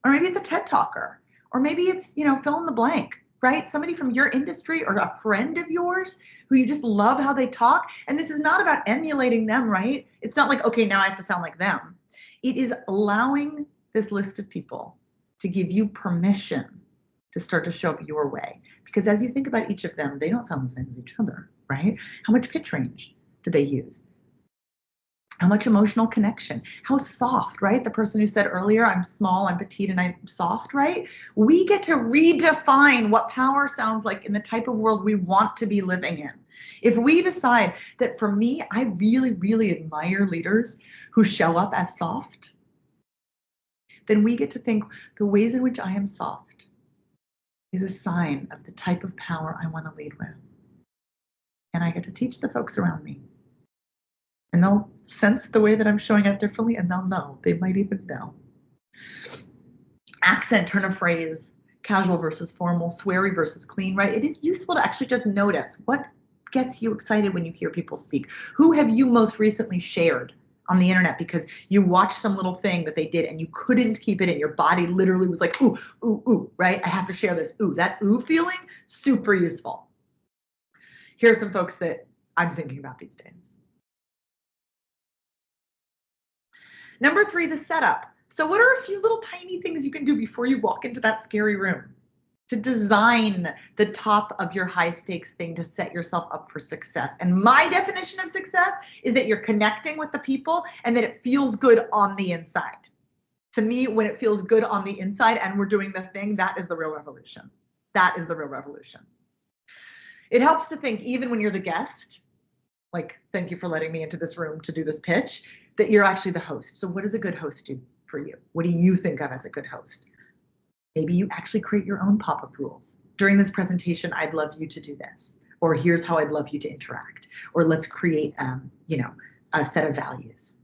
or maybe it's a TED talker, or maybe it's, fill in the blank, right? Somebody from your industry or a friend of yours who you just love how they talk. And this is not about emulating them, right? It's not like, okay, now I have to sound like them. It is allowing this list of people to give you permission to start to show up your way. Because as you think about each of them, they don't sound the same as each other, right? How much pitch range do they use? How much emotional connection? How soft, right? The person who said earlier, I'm small, I'm petite, and I'm soft, right? We get to redefine what power sounds like in the type of world we want to be living in. If we decide that for me, I really, really admire leaders who show up as soft, then we get to think the ways in which I am soft is a sign of the type of power I want to lead with. And I get to teach the folks around me. And they'll sense the way that I'm showing up differently, and they'll know. They might even know. Accent, turn of phrase, casual versus formal, sweary versus clean, right? It is useful to actually just notice what gets you excited when you hear people speak. Who have you most recently shared on the internet because you watched some little thing that they did and you couldn't keep it in? Your body literally was like, ooh, ooh, ooh, right? I have to share this. Ooh, that ooh feeling, super useful. Here are some folks that I'm thinking about these days. Number 3, the setup. So what are a few little tiny things you can do before you walk into that scary room to design the top of your high stakes thing to set yourself up for success? And my definition of success is that you're connecting with the people and that it feels good on the inside. To me, when it feels good on the inside and we're doing the thing, that is the real revolution. That is the real revolution. It helps to think, even when you're the guest, like, thank you for letting me into this room to do this pitch, that you're actually the host. So what does a good host do for you? What do you think of as a good host? Maybe you actually create your own pop-up rules. During this presentation, I'd love you to do this, or here's how I'd love you to interact, or let's create, a set of values.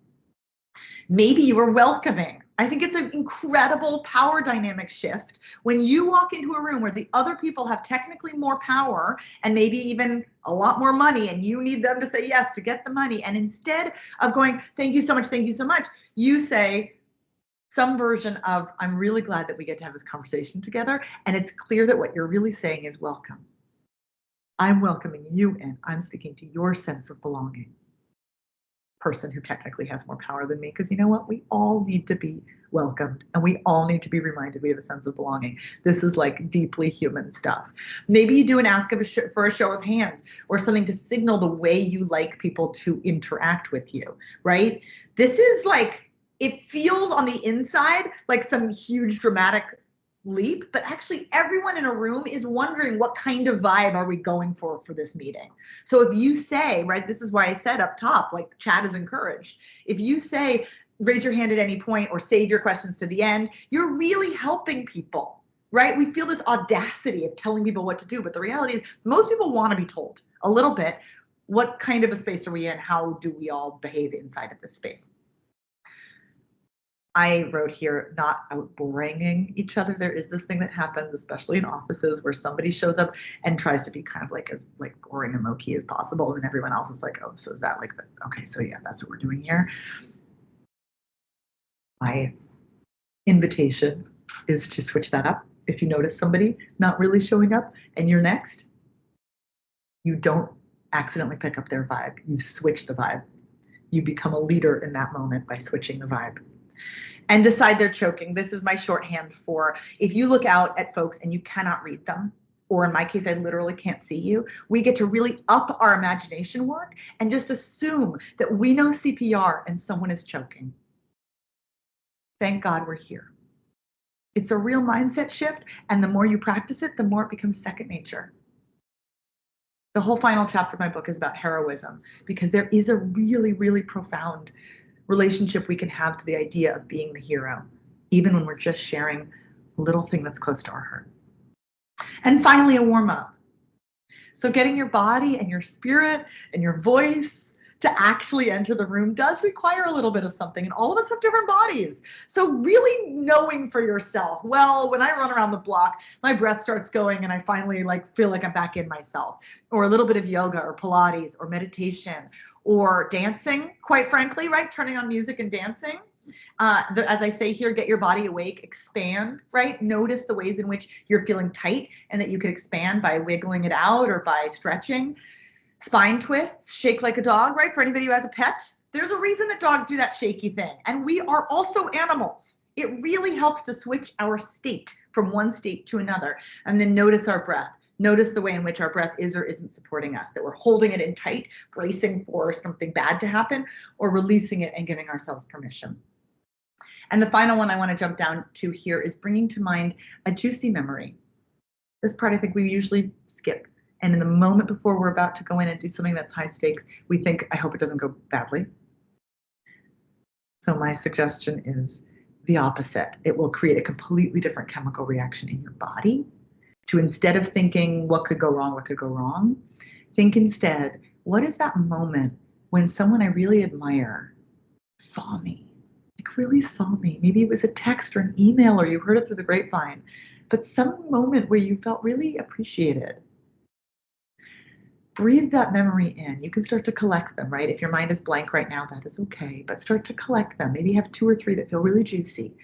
Maybe you are welcoming. I think it's an incredible power dynamic shift when you walk into a room where the other people have technically more power and maybe even a lot more money, and you need them to say yes to get the money. And instead of going, thank you so much, you say some version of, I'm really glad that we get to have this conversation together. And it's clear that what you're really saying is welcome. I'm welcoming you in. I'm speaking to your sense of belonging. Person who technically has more power than me, because you know what, we all need to be welcomed and we all need to be reminded we have a sense of belonging. This is like deeply human stuff. Maybe you do an ask of for a show of hands or something to signal the way you like people to interact with you, right? This is like, it feels on the inside like some huge dramatic leap, but actually everyone in a room is wondering, what kind of vibe are we going for this meeting? So if you say, right, this is why I said up top, like chat is encouraged. If you say, raise your hand at any point or save your questions to the end, you're really helping people, right? We feel this audacity of telling people what to do, but the reality is most people want to be told a little bit, what kind of a space are we in? How do we all behave inside of this space? I wrote here, not outboringing each other. There is this thing that happens, especially in offices, where somebody shows up and tries to be kind of like as like boring and low-key as possible, and everyone else is like, oh, so is that like the, okay, so yeah, that's what we're doing here. My invitation is to switch that up. If you notice somebody not really showing up and you're next, you don't accidentally pick up their vibe. You switch the vibe. You become a leader in that moment by switching the vibe. And decide they're choking. This is my shorthand for if you look out at folks and you cannot read them, or in my case, I literally can't see you, we get to really up our imagination work and just assume that we know CPR and someone is choking. Thank God we're here. It's a real mindset shift, and the more you practice it, the more it becomes second nature. The whole final chapter of my book is about heroism, because there is a really, really profound relationship we can have to the idea of being the hero, even when we're just sharing a little thing that's close to our heart. And finally, a warm up. So getting your body and your spirit and your voice to actually enter the room does require a little bit of something, and all of us have different bodies. So really knowing for yourself, well, when I run around the block, my breath starts going and I finally like feel like I'm back in myself, or a little bit of yoga or Pilates or meditation or dancing, quite frankly, right? Turning on music and dancing. As I say here, get your body awake, expand, right? Notice the ways in which you're feeling tight and that you can expand by wiggling it out or by stretching. Spine twists, shake like a dog, right? For anybody who has a pet, there's a reason that dogs do that shaky thing. And we are also animals. It really helps to switch our state from one state to another. And then notice our breath. Notice the way in which our breath is or isn't supporting us, that we're holding it in tight, bracing for something bad to happen, or releasing it and giving ourselves permission. And the final one I want to jump down to here is bringing to mind a juicy memory. This part I think we usually skip. And in the moment before we're about to go in and do something that's high stakes, we think, I hope it doesn't go badly. So my suggestion is the opposite. It will create a completely different chemical reaction in your body. To instead of thinking, what could go wrong, think instead, what is that moment when someone I really admire saw me, like really saw me? Maybe it was a text or an email or you heard it through the grapevine, but some moment where you felt really appreciated. Breathe that memory in. You can start to collect them, right? If your mind is blank right now, that is okay, but start to collect them. Maybe have 2 or 3 that feel really juicy.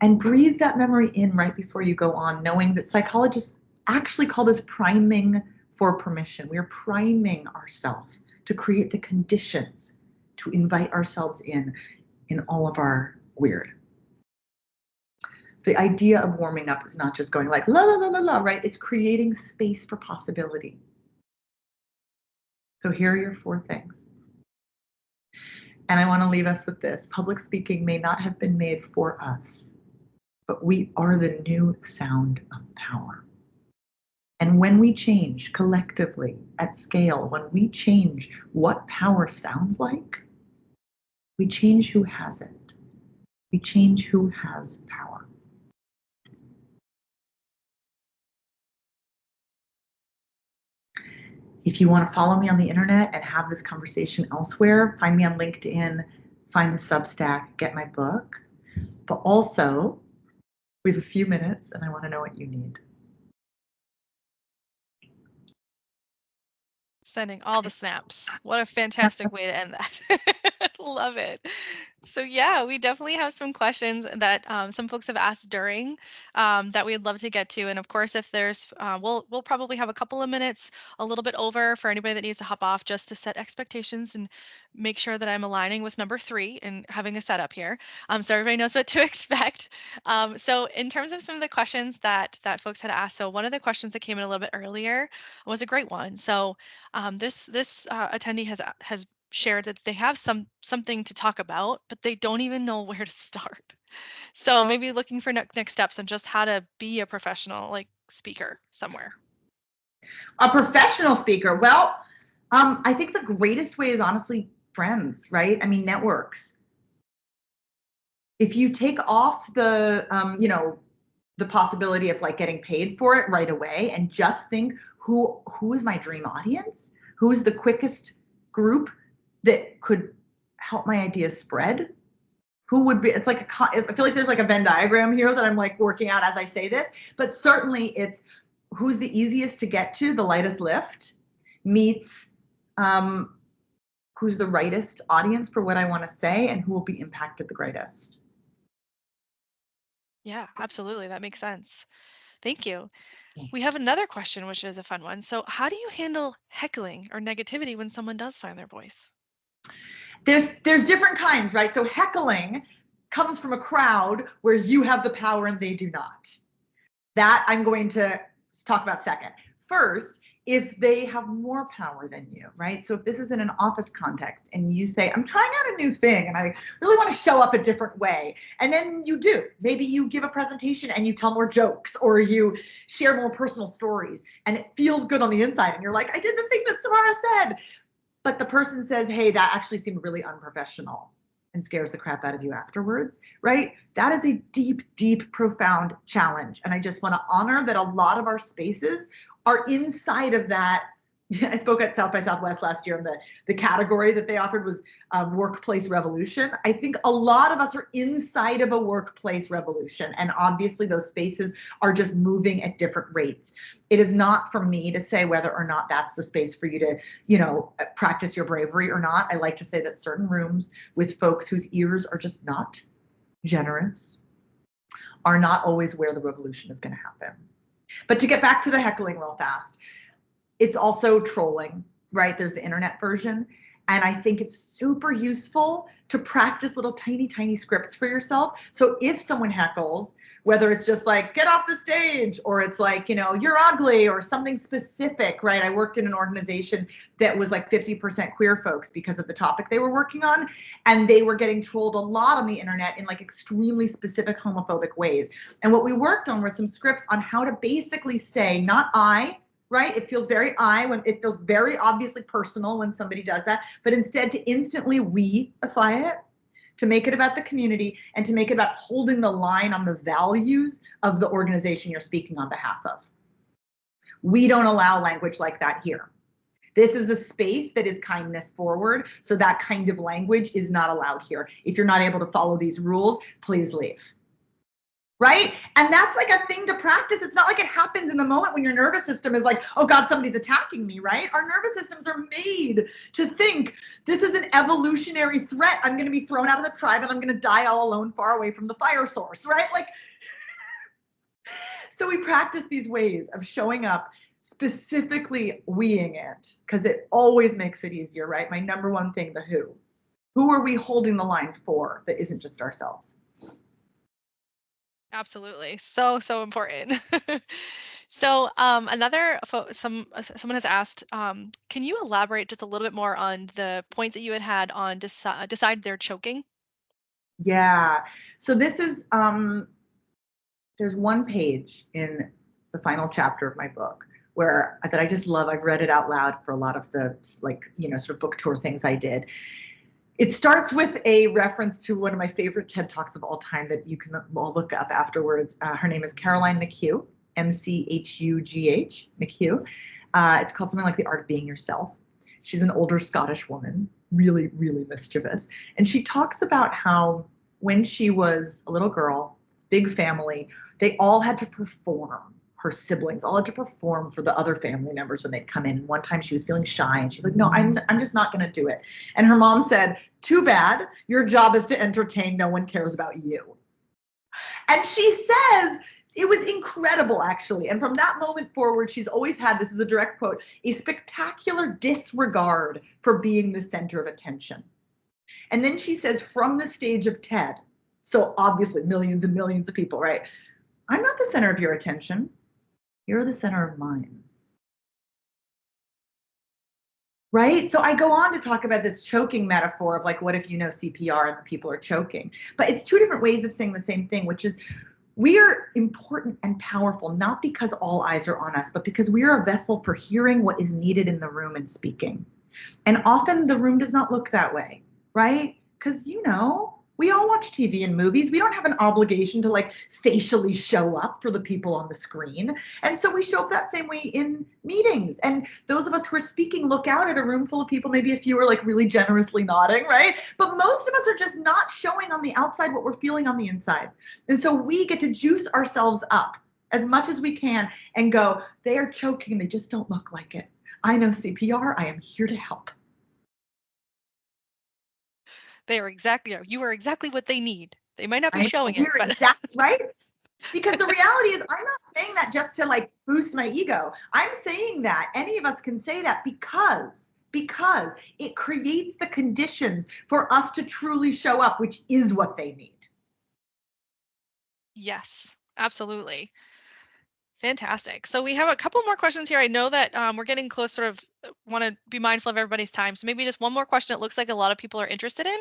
And breathe that memory in right before you go on, knowing that psychologists actually call this priming for permission. We are priming ourselves to create the conditions to invite ourselves in all of our weird. The idea of warming up is not just going like la la la la la, right? It's creating space for possibility. So here are your 4 things. And I want to leave us with this. Public speaking may not have been made for us, but we are the new sound of power. And when we change collectively at scale, when we change what power sounds like, we change who has it. We change who has power. If you want to follow me on the internet and have this conversation elsewhere, find me on LinkedIn, find the Substack, get my book. But also, we have a few minutes and I want to know what you need. Sending all the snaps. What a fantastic way to end that. Love it. So yeah, we definitely have some questions that some folks have asked during that we'd love to get to. And of course, if there's, we'll probably have a couple of minutes, a little bit over for anybody that needs to hop off, just to set expectations and make sure that I'm aligning with number 3 and having a setup here, so everybody knows what to expect. So in terms of some of the questions that folks had asked, so one of the questions that came in a little bit earlier was a great one. So this attendee has shared that they have something to talk about, but they don't even know where to start. So maybe looking for next steps and just how to be a professional like speaker somewhere. A professional speaker. Well, I think the greatest way is honestly friends, right? I mean, networks. If you take off the, the possibility of like getting paid for it right away and just think who is my dream audience? Who is the quickest group that could help my ideas spread? Who would be, it's like, I feel like there's like a Venn diagram here that I'm like working out as I say this, but certainly it's who's the easiest to get to, the lightest lift, meets who's the rightest audience for what I want to say and who will be impacted the greatest. Yeah, absolutely. That makes sense. Thank you. We have another question, which is a fun one. So how do you handle heckling or negativity when someone does find their voice? There's different kinds, right? So heckling comes from a crowd where you have the power and they do not. That I'm going to talk about second. First, if they have more power than you, right? So if this is in an office context and you say, I'm trying out a new thing and I really want to show up a different way. And then you do. Maybe you give a presentation and you tell more jokes or you share more personal stories and it feels good on the inside. And you're like, I did the thing that Samara said. But the person says, hey, that actually seemed really unprofessional and scares the crap out of you afterwards, right? That is a deep, deep, profound challenge. And I just want to honor that a lot of our spaces are inside of that. I spoke at South by Southwest last year, and the category that they offered was workplace revolution. I think a lot of us are inside of a workplace revolution, and obviously those spaces are just moving at different rates. It is not for me to say whether or not that's the space for you to, practice your bravery or not. I like to say that certain rooms with folks whose ears are just not generous are not always where the revolution is going to happen. But to get back to the heckling real fast, it's also trolling, right? There's the internet version. And I think it's super useful to practice little tiny, tiny scripts for yourself. So if someone heckles, whether it's just like, get off the stage, or it's like, you're ugly, or something specific, right? I worked in an organization that was like 50% queer folks because of the topic they were working on. And they were getting trolled a lot on the internet in like extremely specific homophobic ways. And what we worked on were some scripts on how to basically say, not I, right? It feels very when it feels very obviously personal when somebody does that, but instead to instantly we-ify it, to make it about the community and to make it about holding the line on the values of the organization you're speaking on behalf of. We don't allow language like that here. This is a space that is kindness forward, so that kind of language is not allowed here. If you're not able to follow these rules, please leave. Right? And that's like a thing to practice. It's not like it happens in the moment when your nervous system is like, oh God, somebody's attacking me, right? Our nervous systems are made to think this is an evolutionary threat. I'm going to be thrown out of the tribe and I'm going to die all alone far away from the fire source, right? Like, so we practice these ways of showing up, specifically weing it, because it always makes it easier, right? My number one thing, the who. Who are we holding the line for that isn't just ourselves? Absolutely. So important. So someone has asked, can you elaborate just a little bit more on the point that you had on decide they're choking? Yeah. So this is, there's one page in the final chapter of my book that I just love. I've read it out loud for a lot of the sort of book tour things I did. It starts with a reference to one of my favorite TED Talks of all time that you can all look up afterwards. Her name is Caroline McHugh, MCHUGH, McHugh. It's called something like The Art of Being Yourself. She's an older Scottish woman, really, really mischievous. And she talks about how when she was a little girl, big family, they all had to perform. Her siblings all had to perform for the other family members when they'd come in. One time she was feeling shy and she's like, no, I'm just not going to do it. And her mom said, too bad. Your job is to entertain. No one cares about you. And she says, it was incredible, actually. And from that moment forward, she's always had, this is a direct quote, a spectacular disregard for being the center of attention. And then she says, from the stage of TED, so obviously millions and millions of people, right? I'm not the center of your attention. You're the center of mine. Right? So I go on to talk about this choking metaphor of like, what if you know CPR and the people are choking? But it's two different ways of saying the same thing, which is we are important and powerful, not because all eyes are on us, but because we are a vessel for hearing what is needed in the room and speaking. And often the room does not look that way, right? Because, you know, we all watch TV and movies. We don't have an obligation to like facially show up for the people on the screen. And so we show up that same way in meetings. And those of us who are speaking look out at a room full of people, maybe a few are like really generously nodding, right? But most of us are just not showing on the outside what we're feeling on the inside. And so we get to juice ourselves up as much as we can and go, they are choking, they just don't look like it. I know CPR, I am here to help. They are exactly, you are exactly what they need. They might not be showing it, but exactly right. Because the reality is, I'm not saying that just to like boost my ego. I'm saying that any of us can say that because it creates the conditions for us to truly show up, which is what they need. Yes, absolutely. Fantastic. So we have a couple more questions here. I know that we're getting close, sort of want to be mindful of everybody's time. So maybe just one more question it looks like a lot of people are interested in.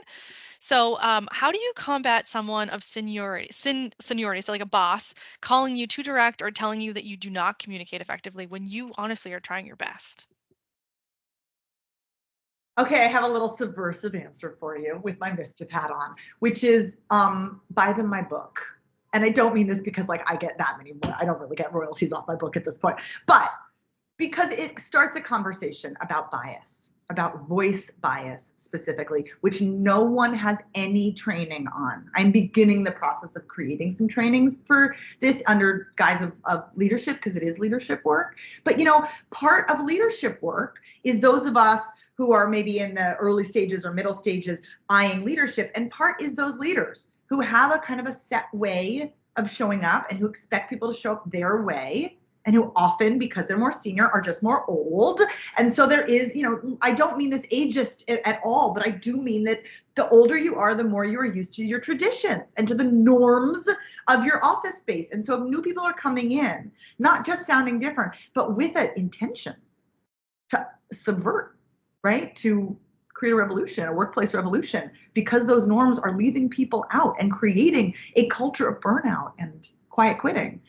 So how do you combat someone of seniority, so like a boss, calling you too direct or telling you that you do not communicate effectively when you honestly are trying your best? Okay, I have a little subversive answer for you with my mischief hat on, which is buy them my book. And I don't mean this because like I get that many, I don't really get royalties off my book at this point, but because it starts a conversation about bias, about voice bias specifically, which no one has any training on. I'm beginning the process of creating some trainings for this under guise of leadership, because it is leadership work. But you know, part of leadership work is those of us who are maybe in the early stages or middle stages eyeing leadership, and part is those leaders who have a kind of a set way of showing up and who expect people to show up their way, and who often, because they're more senior, are just more old. And so there is, you know, I don't mean this ageist at all, but I do mean that the older you are, the more you are used to your traditions and to the norms of your office space. And so if new people are coming in, not just sounding different, but with an intention to subvert, right? To create a revolution, a workplace revolution, because those norms are leaving people out and creating a culture of burnout and quiet quitting.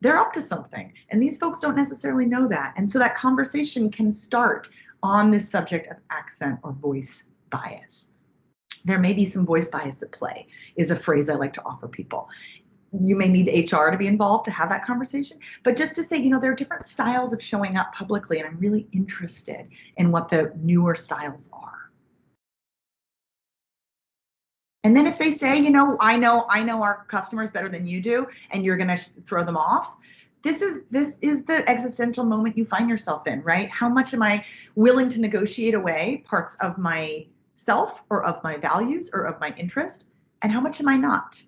They're up to something. And these folks don't necessarily know that. And so that conversation can start on this subject of accent or voice bias. There may be some voice bias at play, is a phrase I like to offer people. You may need HR to be involved to have that conversation, but just to say, you know, there are different styles of showing up publicly, and I'm really interested in what the newer styles are. And then if they say, you know, I know our customers better than you do, and you're going to throw them off, this is the existential moment you find yourself in, right? How much am I willing to negotiate away parts of myself or of my values or of my interest, and how much am I not?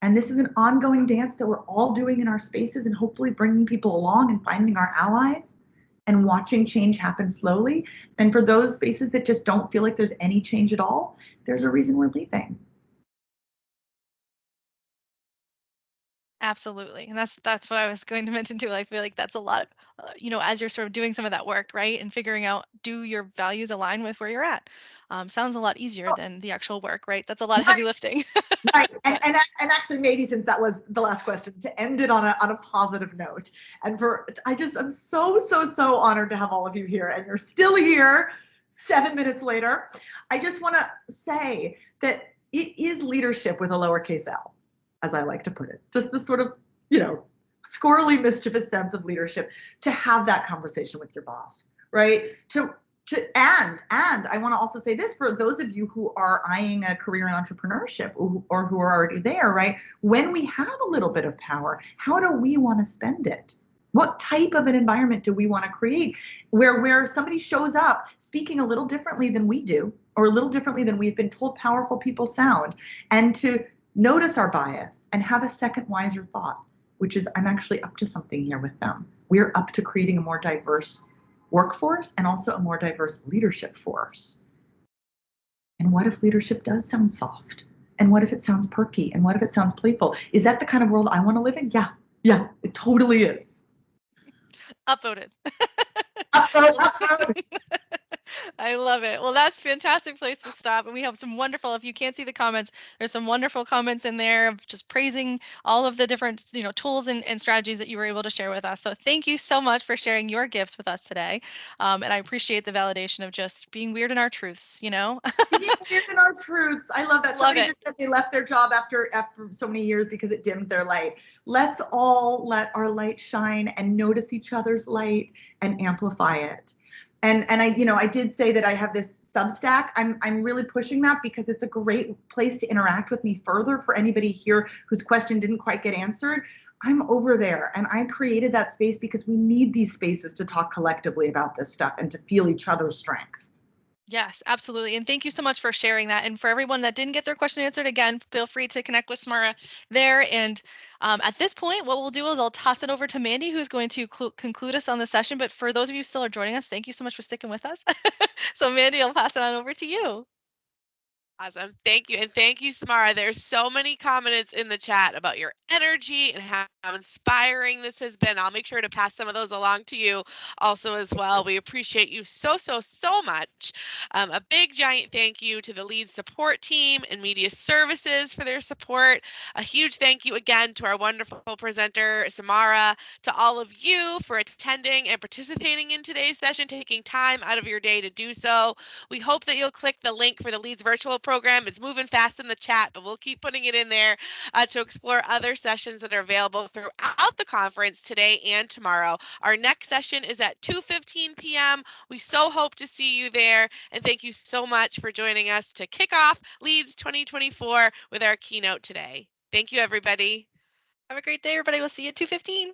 And this is an ongoing dance that we're all doing in our spaces, and hopefully bringing people along and finding our allies and watching change happen slowly. And for those spaces that just don't feel like there's any change at all, there's a reason we're leaving. Absolutely. And that's what I was going to mention too. I feel like that's a lot, you know, as you're sort of doing some of that work, right? And figuring out, do your values align with where you're at? Sounds a lot easier than the actual work, right? That's a lot of heavy lifting. Right. And actually, maybe since that was the last question, to end it on a positive note. And I'm so honored to have all of you here, and you're still here 7 minutes later. I just want to say that it is leadership with a lowercase L, as I like to put it. Just this sort of, you know, squirrely, mischievous sense of leadership, to have that conversation with your boss, right? To And I want to also say this for those of you who are eyeing a career in entrepreneurship or who are already there, right? When we have a little bit of power, how do we want to spend it? What type of an environment do we want to create where somebody shows up speaking a little differently than we do, or a little differently than we've been told powerful people sound, and to notice our bias and have a second wiser thought, which is, I'm actually up to something here with them. We're up to creating a more diverse workforce and also a more diverse leadership force. And what if leadership does sound soft? And what if it sounds perky? And what if it sounds playful? Is that the kind of world I want to live in? Yeah, it totally is. Upvoted. Upvote. I love it. Well, that's a fantastic place to stop. And we have some wonderful, if you can't see the comments, there's some wonderful comments in there of just praising all of the different, tools and strategies that you were able to share with us. So thank you so much for sharing your gifts with us today. And I appreciate the validation of just being weird in our truths, Being weird in our truths. I love that. Somebody just said they left their job after so many years because it dimmed their light. Let's all let our light shine and notice each other's light and amplify it. And I did say that I have this Substack. I'm really pushing that because it's a great place to interact with me further for anybody here whose question didn't quite get answered. I'm over there, and I created that space because we need these spaces to talk collectively about this stuff and to feel each other's strength. Yes, absolutely. And thank you so much for sharing that. And for everyone that didn't get their question answered, again, feel free to connect with Samara there. And at this point, what we'll do is I'll toss it over to Mandy, who's going to conclude us on the session. But for those of you who still are joining us, thank you so much for sticking with us. So Mandy, I'll pass it on over to you. Awesome. Thank you. And thank you, Samara. There's so many comments in the chat about your energy and how inspiring this has been. I'll make sure to pass some of those along to you also as well. We appreciate you so much. A big giant thank you to the lead support team and media services for their support. A huge thank you again to our wonderful presenter, Samara, to all of you for attending and participating in today's session, taking time out of your day to do so. We hope that you'll click the link for the Leads virtual program. It's moving fast in the chat, but we'll keep putting it in there to explore other sessions that are available throughout the conference today and tomorrow. Our next session is at 2:15 p.m. We so hope to see you there. And thank you so much for joining us to kick off Leads 2024 with our keynote today. Thank you, everybody. Have a great day, everybody. We'll see you at 2:15.